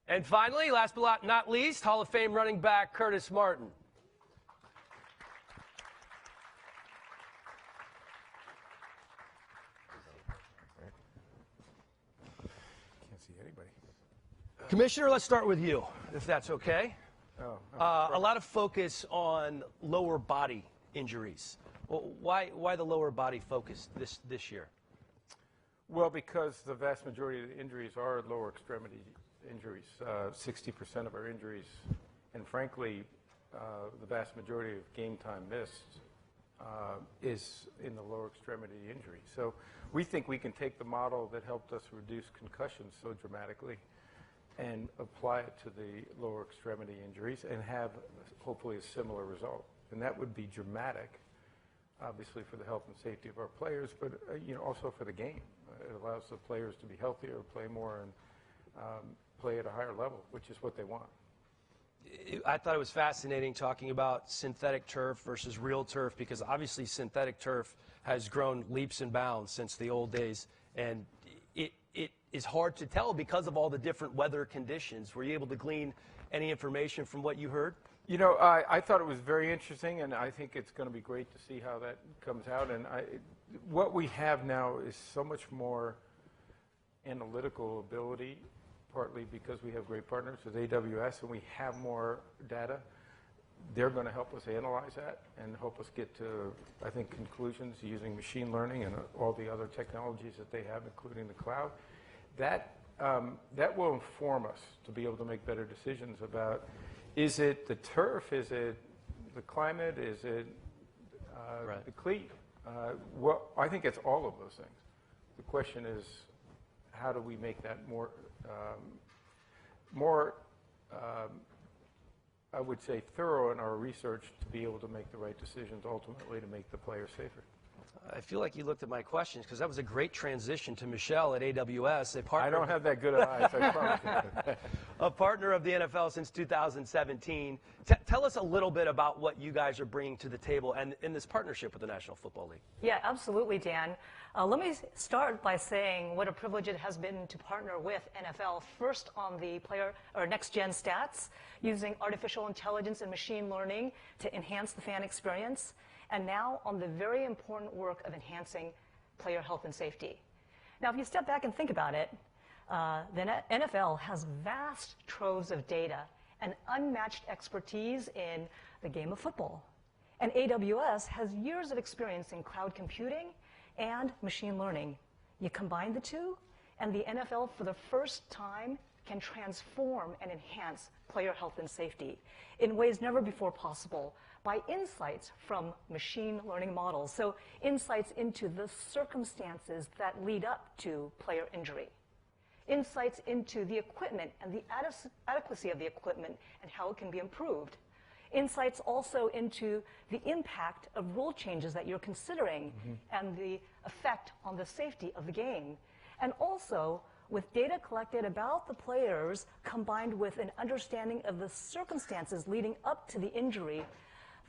And finally, last but not least, Hall of Fame running back Curtis Martin. Can't see anybody. Commissioner, let's start with you, if that's okay. Oh, a lot of focus on lower body injuries. Well, why the lower body focus this year? well, because the vast majority of the injuries are lower extremity injuries. 60% of our injuries, and frankly, the vast majority of game time missed is in the lower extremity injury. So we think we can take the model that helped us reduce concussions so dramatically and apply it to the lower extremity injuries and have hopefully a similar result. And that would be dramatic, obviously for the health and safety of our players, but also for the game. It allows the players to be healthier, play more, and play at a higher level, which is what they want. I thought it was fascinating talking about synthetic turf versus real turf, because obviously synthetic turf has grown leaps and bounds since the old days, and it is hard to tell because of all the different weather conditions. Were you able to glean any information from what you heard? You know, I thought it was very interesting, and I think it's going to be great to see how that comes out. And what we have now is so much more analytical ability, partly because we have great partners with AWS and we have more data. They're going to help us analyze that and help us get to, I think, conclusions using machine learning and all the other technologies that they have, including the cloud. That will inform us to be able to make better decisions about, is it the turf, is it the climate, is it the cleat? Well, I think it's all of those things. The question is, how do we make that more, I would say, thorough in our research to be able to make the right decisions, ultimately to make the player safer? I feel like you looked at my questions because that was a great transition to Michelle at AWS, a partner. I don't have that good of eyes, I promise you. A partner of the NFL since 2017. Tell us a little bit about what you guys are bringing to the table and in this partnership with the National Football League. Yeah, absolutely, Dan. Let me start by saying what a privilege it has been to partner with NFL, first on the player or next-gen stats, using artificial intelligence and machine learning to enhance the fan experience, and now on the very important work of enhancing player health and safety. Now, if you step back and think about it, the NFL has vast troves of data and unmatched expertise in the game of football. And AWS has years of experience in cloud computing and machine learning. You combine the two, and the NFL, for the first time, can transform and enhance player health and safety in ways never before possible by insights from machine learning models. So insights into the circumstances that lead up to player injury. Insights into the equipment and the adequacy of the equipment and how it can be improved. Insights also into the impact of rule changes that you're considering and the effect on the safety of the game. And also, with data collected about the players combined with an understanding of the circumstances leading up to the injury,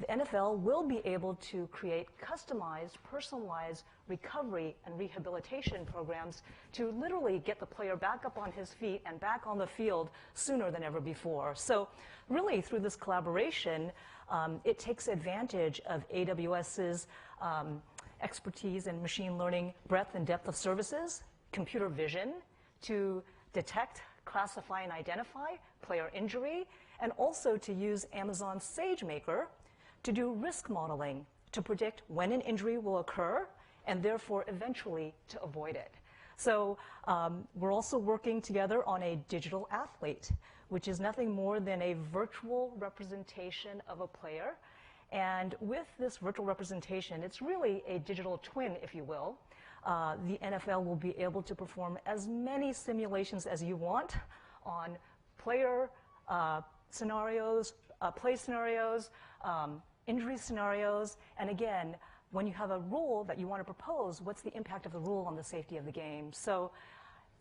the NFL will be able to create customized, personalized recovery and rehabilitation programs to literally get the player back up on his feet and back on the field sooner than ever before. So really, through this collaboration, it takes advantage of AWS's expertise in machine learning breadth and depth of services, computer vision, to detect, classify, and identify player injury, and also to use Amazon's SageMaker to do risk modeling to predict when an injury will occur and therefore eventually to avoid it. So we're also working together on a digital athlete, which is nothing more than a virtual representation of a player. And with this virtual representation, it's really a digital twin, if you will. The NFL will be able to perform as many simulations as you want on player scenarios, play scenarios, injury scenarios, and again, when you have a rule that you want to propose, what's the impact of the rule on the safety of the game? So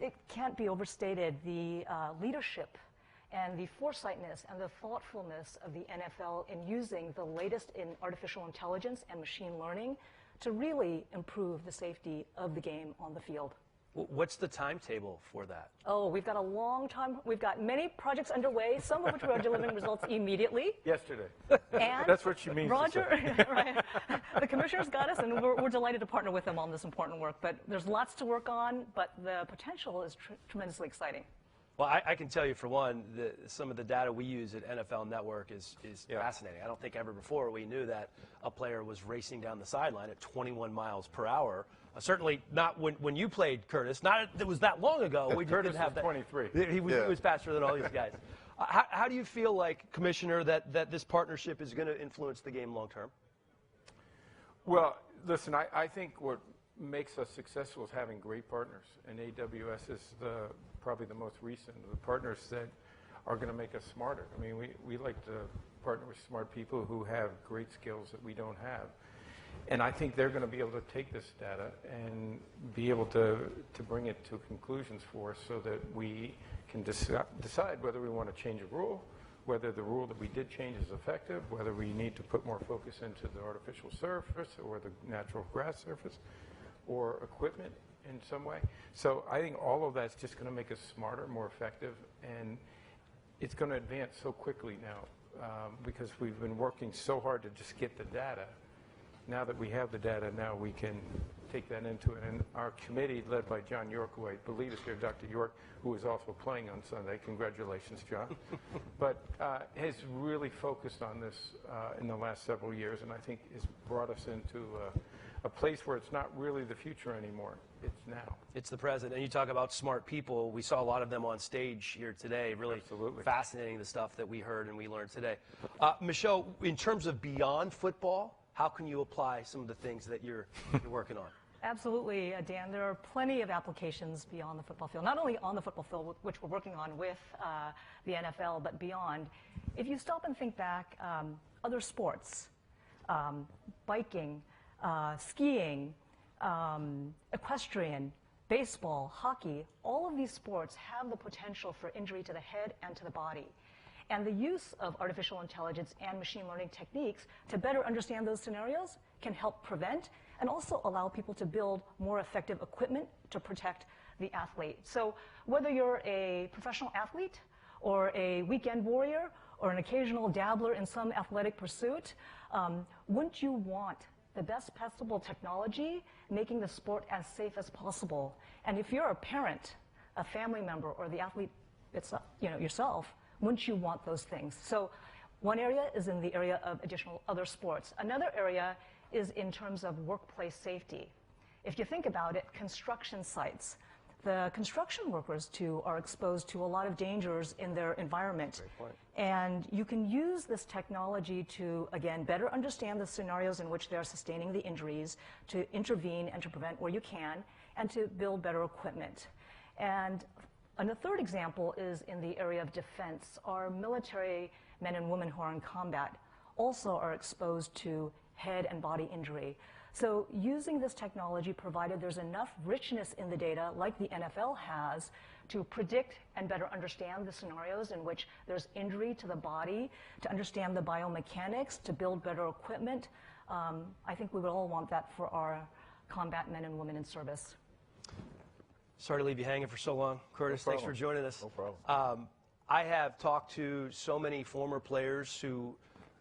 it can't be overstated, the leadership and the foresightness and the thoughtfulness of the NFL in using the latest in artificial intelligence and machine learning to really improve the safety of the game on the field. What's the timetable for that? Oh, we've got a long time. We've got many projects underway, some of which we are delivering results immediately. Yesterday. And that's what she means. Roger, right. The commissioner's got us, and we're delighted to partner with them on this important work. But there's lots to work on, but the potential is tremendously exciting. Well, I can tell you, for one, some of the data we use at NFL Network is fascinating. I don't think ever before we knew that a player was racing down the sideline at 21 miles per hour. Certainly not when you played, Curtis. Not that it was that long ago. We Curtis didn't have that. 23. He was faster than all these guys. How do you feel like, Commissioner, that this partnership is going to influence the game long term? Well, listen, I think what makes us successful is having great partners, and AWS is probably the most recent of the partners that are going to make us smarter. I mean, we like to partner with smart people who have great skills that we don't have. And I think they're going to be able to take this data and be able to bring it to conclusions for us so that we can decide whether we want to change a rule, whether the rule that we did change is effective, whether we need to put more focus into the artificial surface or the natural grass surface or equipment in some way. So I think all of that's just going to make us smarter, more effective, and it's going to advance so quickly now because we've been working so hard to just get the data. now that we have the data, now we can take that into it. And our committee, led by John York, who I believe is here, Dr. York, who is also playing on Sunday. Congratulations, John. But has really focused on this in the last several years, and I think has brought us into a place where it's not really the future anymore. It's now. It's the present. And you talk about smart people. We saw a lot of them on stage here today. Really fascinating, the stuff that we heard and we learned today. Michelle, in terms of beyond football, how can you apply some of the things that you're working on? Absolutely, Dan. There are plenty of applications beyond the football field, not only on the football field, which we're working on with the NFL, but beyond. If you stop and think back, other sports, biking, skiing, equestrian, baseball, hockey, all of these sports have the potential for injury to the head and to the body. And the use of artificial intelligence and machine learning techniques to better understand those scenarios can help prevent and also allow people to build more effective equipment to protect the athlete. So whether you're a professional athlete or a weekend warrior or an occasional dabbler in some athletic pursuit, wouldn't you want the best possible technology making the sport as safe as possible? And if you're a parent, a family member, or the athlete itself, yourself, wouldn't you want those things? So one area is in the area of additional other sports. Another area is in terms of workplace safety. If you think about it, construction sites, the construction workers too are exposed to a lot of dangers in their environment. Great point. And you can use this technology to, again, better understand the scenarios in which they're sustaining the injuries, to intervene and to prevent where you can, and to build better equipment. And a third example is in the area of defense. Our military men and women who are in combat also are exposed to head and body injury. So using this technology, provided there's enough richness in the data, like the NFL has, to predict and better understand the scenarios in which there's injury to the body, to understand the biomechanics, to build better equipment, I think we would all want that for our combat men and women in service. Sorry to leave you hanging for so long. Curtis, No thanks for joining us. No problem. I have talked to so many former players who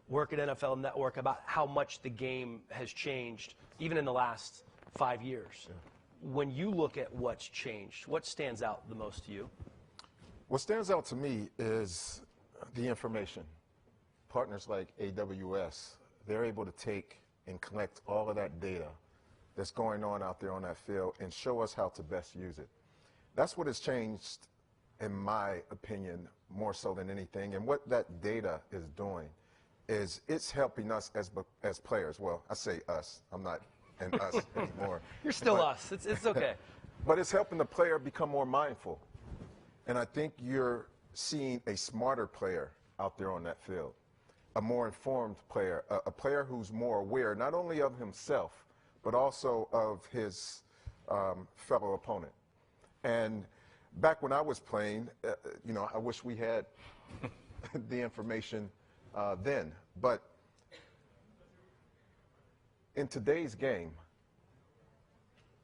work at NFL Network about how much the game has changed, even in the last 5 years. Yeah. When you look at what's changed, what stands out the most to you? What stands out to me is the information. Partners like AWS, they're able to take and collect all of that data that's going on out there on that field and show us how to best use it. That's what has changed, in my opinion, more so than anything. And what that data is doing is it's helping us as players. Well, I say us. I'm not an us anymore. You're still us. It's okay. But it's helping the player become more mindful. And I think you're seeing a smarter player out there on that field, a more informed player, a player who's more aware not only of himself, but also of his fellow opponent. And back when I was playing, I wish we had the information then. But in today's game,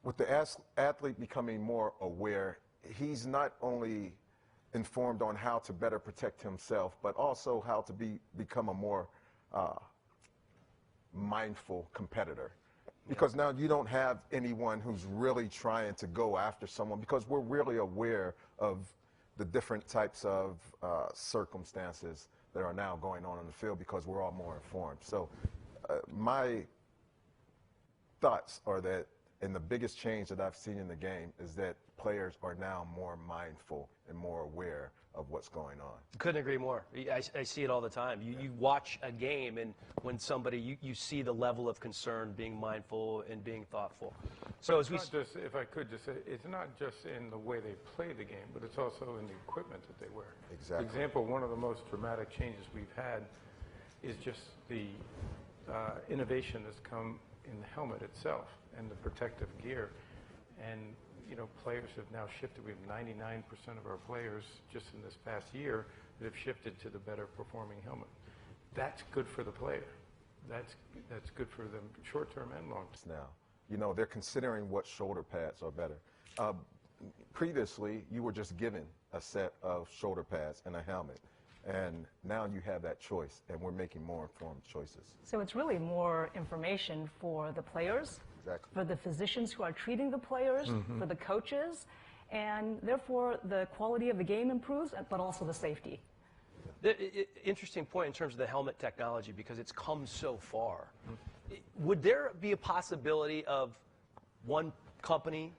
with the athlete becoming more aware, he's not only informed on how to better protect himself, but also how to become a more mindful competitor. Because now you don't have anyone who's really trying to go after someone, because we're really aware of the different types of circumstances that are now going on in the field, because we're all more informed. So my thoughts are that, and the biggest change that I've seen in the game is that players are now more mindful and more aware of what's going on. Couldn't agree more. I see it all the time. You watch a game, and when somebody, you see the level of concern, being mindful and being thoughtful. So as if I could just say, it's not just in the way they play the game, but it's also in the equipment that they wear. Exactly. For example, one of the most dramatic changes we've had is just the innovation that's come in the helmet itself and the protective gear. And players have now shifted. We have 99% of our players just in this past year that have shifted to the better performing helmet. That's good for the player. That's good for them short term and long term. Now, they're considering what shoulder pads are better. Previously, you were just given a set of shoulder pads and a helmet. And now you have that choice, and we're making more informed choices. So it's really more information for the players, for the physicians who are treating the players, for the coaches, and therefore the quality of the game improves, but also the safety. Interesting point in terms of the helmet technology, because it's come so far. Would there be a possibility of one company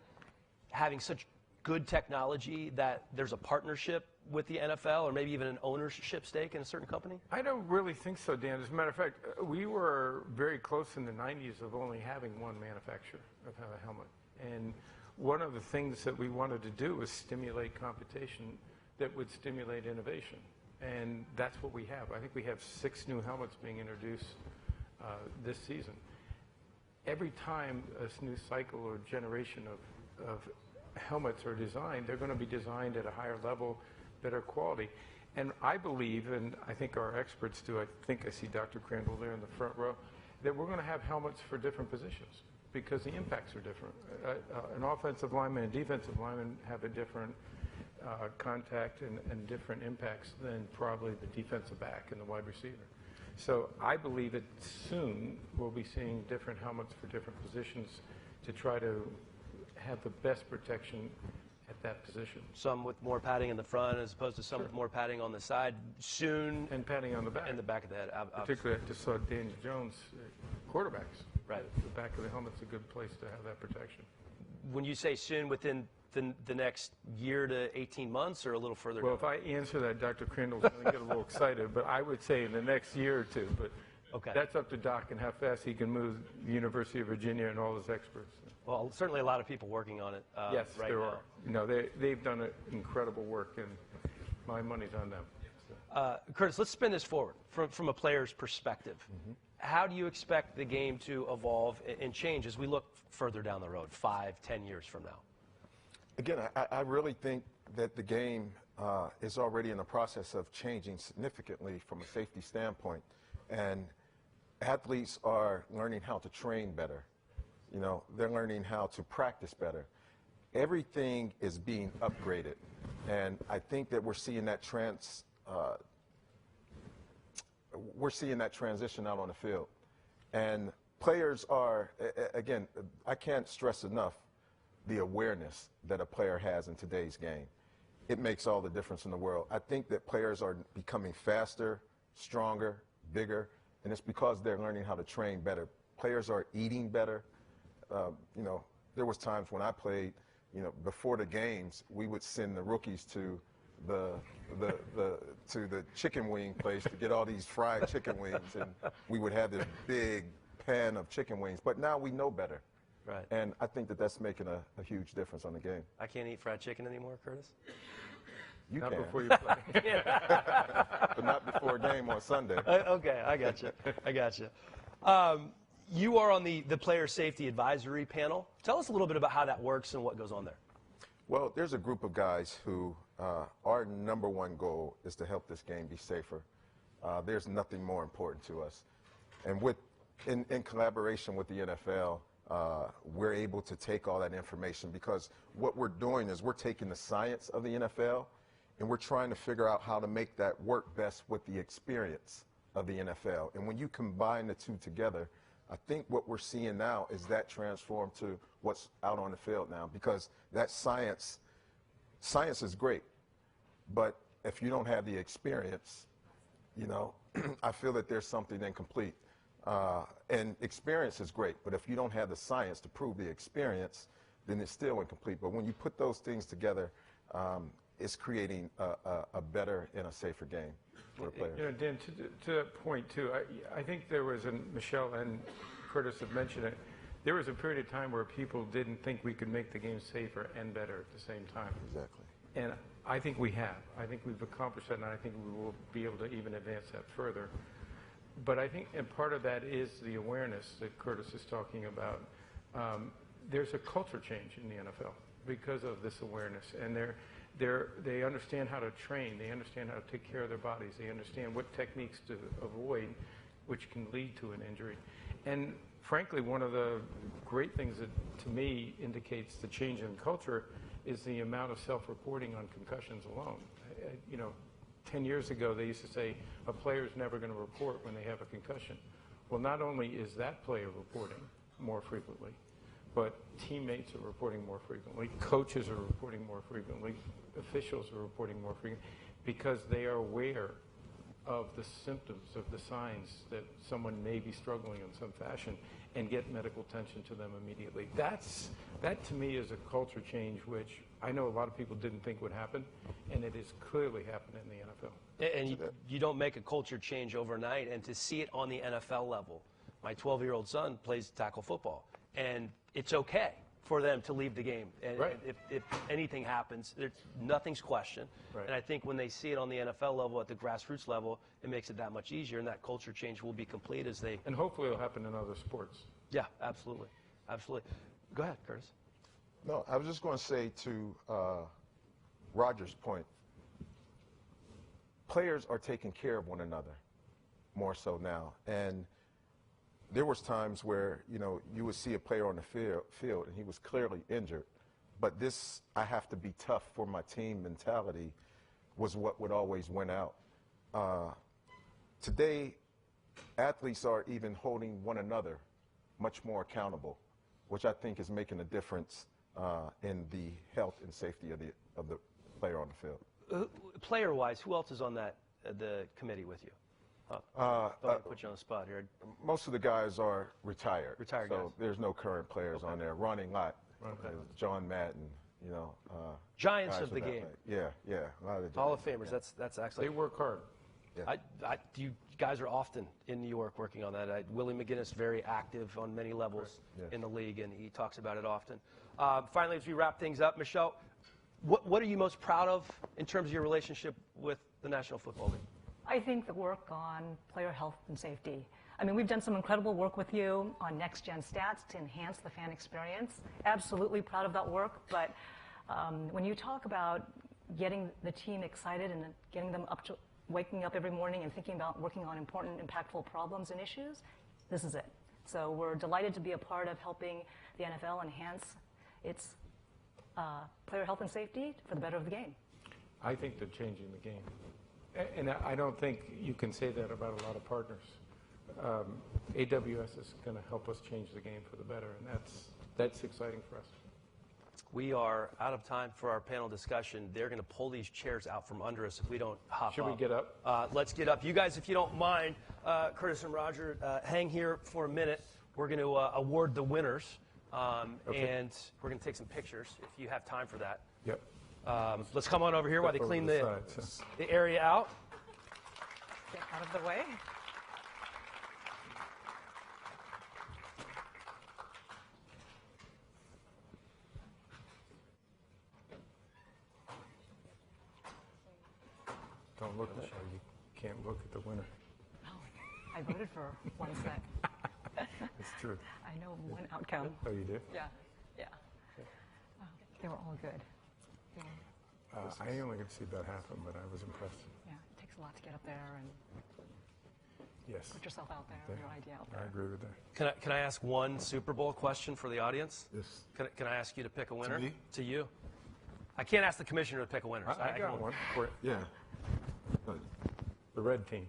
having such good technology that there's a partnership with the NFL, or maybe even an ownership stake in a certain company? I don't really think so, Dan. As a matter of fact, we were very close in the 90s of only having one manufacturer of a helmet. And one of the things that we wanted to do was stimulate competition that would stimulate innovation. And that's what we have. I think we have 6 new helmets being introduced this season. Every time a new cycle or generation of helmets are designed, they're going to be designed at a higher level, better quality. And I believe, and I think our experts do, I think I see Dr. Crandall there in the front row, that we're going to have helmets for different positions because the impacts are different. An offensive lineman and defensive lineman have a different contact and different impacts than probably the defensive back and the wide receiver. So I believe that soon we'll be seeing different helmets for different positions to try to have the best protection at that position. Some with more padding in the front as opposed to some with more padding on the side soon. And padding on the back. And the back of the head. Particularly, I just saw Daniel Jones, quarterbacks. Right. The back of the helmet's a good place to have that protection. When you say soon, within the next year to 18 months or a little further? Well, if I answer that, Dr. Crandall's going to get a little excited, but I would say in the next year or two. But that's up to Doc and how fast he can move the University of Virginia and all his experts. Well, certainly a lot of people working on it Yes, right there now. are. You know, they've done incredible work, and my money's on them. Curtis, let's spin this forward from a player's perspective. How do you expect the game to evolve and change as we look further down the road, 5, 10 years from now? Again, I really think that the game is already in the process of changing significantly from a safety standpoint. And athletes are learning how to train better. You know, they're learning how to practice better. Everything is being upgraded. And I think that we're seeing that transition out on the field. And players are, again, I can't stress enough the awareness that a player has in today's game. It makes all the difference in the world. I think that players are becoming faster, stronger, bigger, and it's because they're learning how to train better. Players are eating better. You know, there was times when I played, you know, before the games, we would send the rookies to the chicken wing place to get all these fried chicken wings, and we would have this big pan of chicken wings. But now we know better. Right. And I think that that's making a huge difference on the game. I can't eat fried chicken anymore, Curtis? You not can. Before you play. But not before a game on Sunday. Okay, I got you. I got you. You are on the player safety advisory panel. Tell us a little bit about how that works and what goes on there. Well, there's a group of guys who our number one goal is to help this game be safer. There's nothing more important to us. And in collaboration with the NFL, we're able to take all that information because what we're doing is we're taking the science of the NFL and we're trying to figure out how to make that work best with the experience of the NFL. And when you combine the two together, I think what we're seeing now is that transform to what's out on the field now, because that science is great, but if you don't have the experience, you know, I feel that there's something incomplete. And experience is great, but if you don't have the science to prove the experience, then it's still incomplete. But when you put those things together, it's creating a better and a safer game for the players. You know, Dan, to that point, too, I think there was, and Michelle and Curtis have mentioned it, there was a period of time where people didn't think we could make the game safer and better at the same time. Exactly. And I think we have. I think we've accomplished that, and I think we will be able to even advance that further. But I think, and part of that is the awareness that Curtis is talking about. There's a culture change in the NFL because of this awareness, and they understand how to train. They understand how to take care of their bodies. They understand what techniques to avoid, which can lead to an injury. And frankly, one of the great things that, to me, indicates the change in culture is the amount of self-reporting on concussions alone. You know, 10 years ago, they used to say a player's never going to report when they have a concussion. Well, not only is that player reporting more frequently, but teammates are reporting more frequently, coaches are reporting more frequently, officials are reporting more frequently, because they are aware of the symptoms, of the signs that someone may be struggling in some fashion, and get medical attention to them immediately. That to me is a culture change which I know a lot of people didn't think would happen, and it is clearly happening in the NFL. And you don't make a culture change overnight, and to see it on the NFL level. My 12-year-old son plays tackle football, and it's okay for them to leave the game. And right. if anything happens, nothing's questioned. Right. And I think when they see it on the NFL level, at the grassroots level, it makes it that much easier, and that culture change will be complete as they... And hopefully it'll happen in other sports. Yeah, absolutely. Absolutely. Go ahead, Curtis. No, I was just going to say to Roger's point, players are taking care of one another more so now. And there was times where, you know, you would see a player on the field and he was clearly injured, but this I have to be tough for my team mentality was what would always win out. Today, athletes are even holding one another much more accountable, which I think is making a difference in the health and safety of the player on the field. Player-wise, who else is on the committee with you? Don't want to put you on the spot here. Most of the guys are retired. Retired so guys. There's no current players on there. Ronnie Lott, John Madden, you know. Giants guys of the that game. way. Yeah. A lot of the Hall of Giants. Famers. That's excellent. They work hard. Yeah. You guys are often in New York working on that. Willie McGinnis, very active on many levels in the league, and he talks about it often. Finally, as we wrap things up, Michelle, what are you most proud of in terms of your relationship with the National Football League? I think the work on player health and safety. I mean, we've done some incredible work with you on next-gen stats to enhance the fan experience. Absolutely proud of that work, but when you talk about getting the team excited and getting them up to waking up every morning and thinking about working on important, impactful problems and issues, this is it. So we're delighted to be a part of helping the NFL enhance its player health and safety for the better of the game. I think they're changing the game. And I don't think you can say that about a lot of partners. AWS is going to help us change the game for the better, and that's exciting for us. We are out of time for our panel discussion. They're going to pull these chairs out from under us if we don't hop up. Should we get up? Let's get up. You guys, if you don't mind, Curtis and Roger, hang here for a minute. We're going to award the winners, and we're going to take some pictures if you have time for that. Yep. Let's come on over here while they clean the area out. Get out of the way. Don't look, Michelle. You can't look at the winner. Oh, I voted for one sec. It's true. I know one outcome. Oh, you do? Yeah. Oh, they were all good. I only got to see about half of them, but I was impressed. Yeah, it takes a lot to get up there and put yourself out there, your idea out there. I agree with that. Can I ask one Super Bowl question for the audience? Yes. Can I ask you to pick a winner? To me? To you. I can't ask the commissioner to pick a winner. I got one. Yeah. The red team.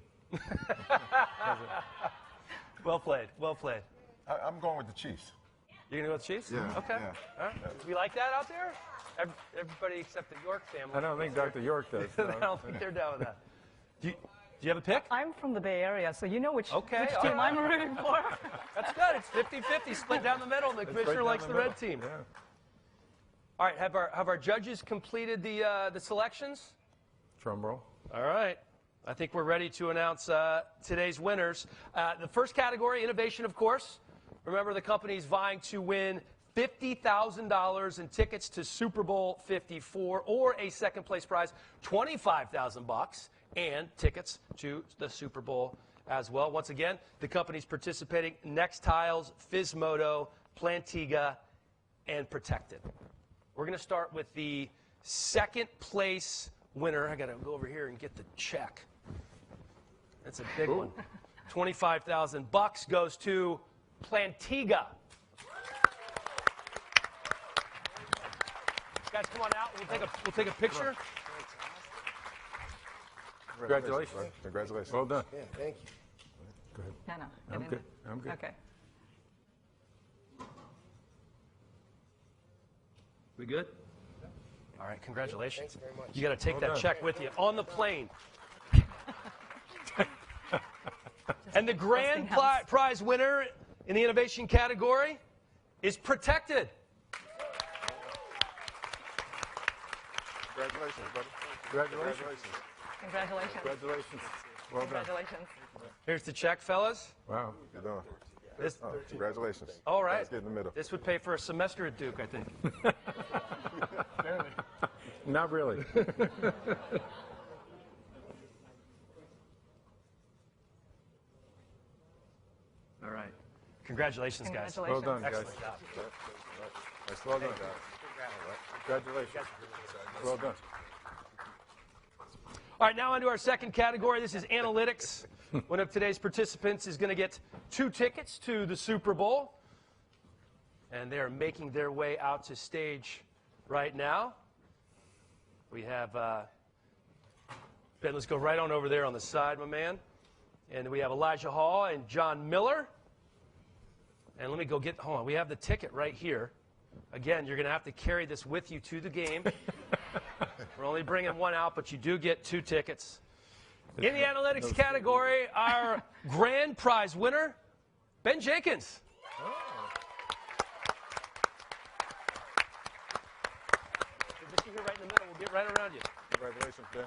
Well played. Well played. I'm going with the Chiefs. You're going to go with the Chiefs? Yeah. Okay. Yeah. All right. We like that out there? Everybody except the York family. I don't think Dr. York does. I don't think they're down with that. Do you have a pick? I'm from the Bay Area, so you know which all team right. I'm rooting for. That's good. It's 50-50, split down the middle, and the commissioner likes the red team. Yeah. All right, have our judges completed the selections? Drum roll. All right. I think we're ready to announce today's winners. The first category, innovation, of course. Remember, the company's vying to win $50,000 in tickets to Super Bowl 54 or a second place prize, $25,000, and tickets to the Super Bowl as well. Once again, the company's participating: Nextiles, Physmodo, Plantiga, and Protected. We're going to start with the second place winner. I got to go over here and get the check. That's a big one. $25,000 goes to Plantiga. Guys, come on out. We'll take a picture. Congratulations. Congratulations. Well done. Yeah, thank you. Go ahead. No, no. I'm get in good. there. I'm good. Okay. We good? All right, congratulations. Thanks very much. You got to take Well that done. check with you on the plane. And the grand prize winner in the innovation category is Protected. Congratulations, buddy. Congratulations. Congratulations. Congratulations. Well done. Congratulations. Here's the check, fellas. Wow. You're doing. This, Oh, congratulations. all right. Let's get in the middle. This would pay for a semester at Duke, I think. Not really. All right. Congratulations, guys. Well done, guys. Excellent job. Nice Well done. Congratulations. Well done. All right, now on to our second category. This is analytics. One of today's participants is going to get 2 tickets to the Super Bowl. And they are making their way out to stage right now. We have, Ben, let's go right on over there on the side, my man. And we have Elijah Hall and John Miller. And let me go get, hold on, we have the ticket right here. Again, you're going to have to carry this with you to the game. We're only bringing 1 out, but you do get 2 tickets. In the analytics category, our grand prize winner, Ben Jenkins. Just here right in the middle. We'll get right around you. Congratulations, Ben.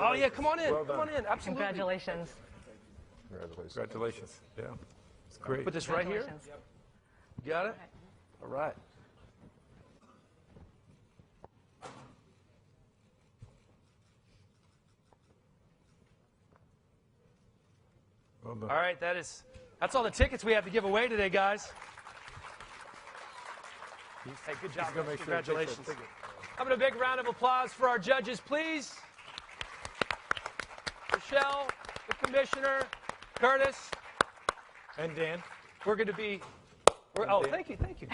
Oh, yeah, come on in. Well Come on done. in. Absolutely. Congratulations. Congratulations. Congratulations. Yeah. It's great. Put this right here. Congratulations. You got it? All right. Well done. All right, that's all the tickets we have to give away today, guys. Hey, good job. He's gonna make sure he takes that Congratulations. ticket. How about a big round of applause for our judges, please? Michelle, the commissioner, Curtis. And Dan. We're going to be. Thank you.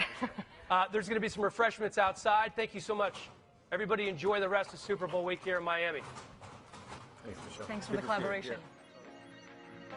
There's going to be some refreshments outside. Thank you so much. Everybody enjoy the rest of Super Bowl week here in Miami. Thanks, Michelle. Thanks for the collaboration. Yeah.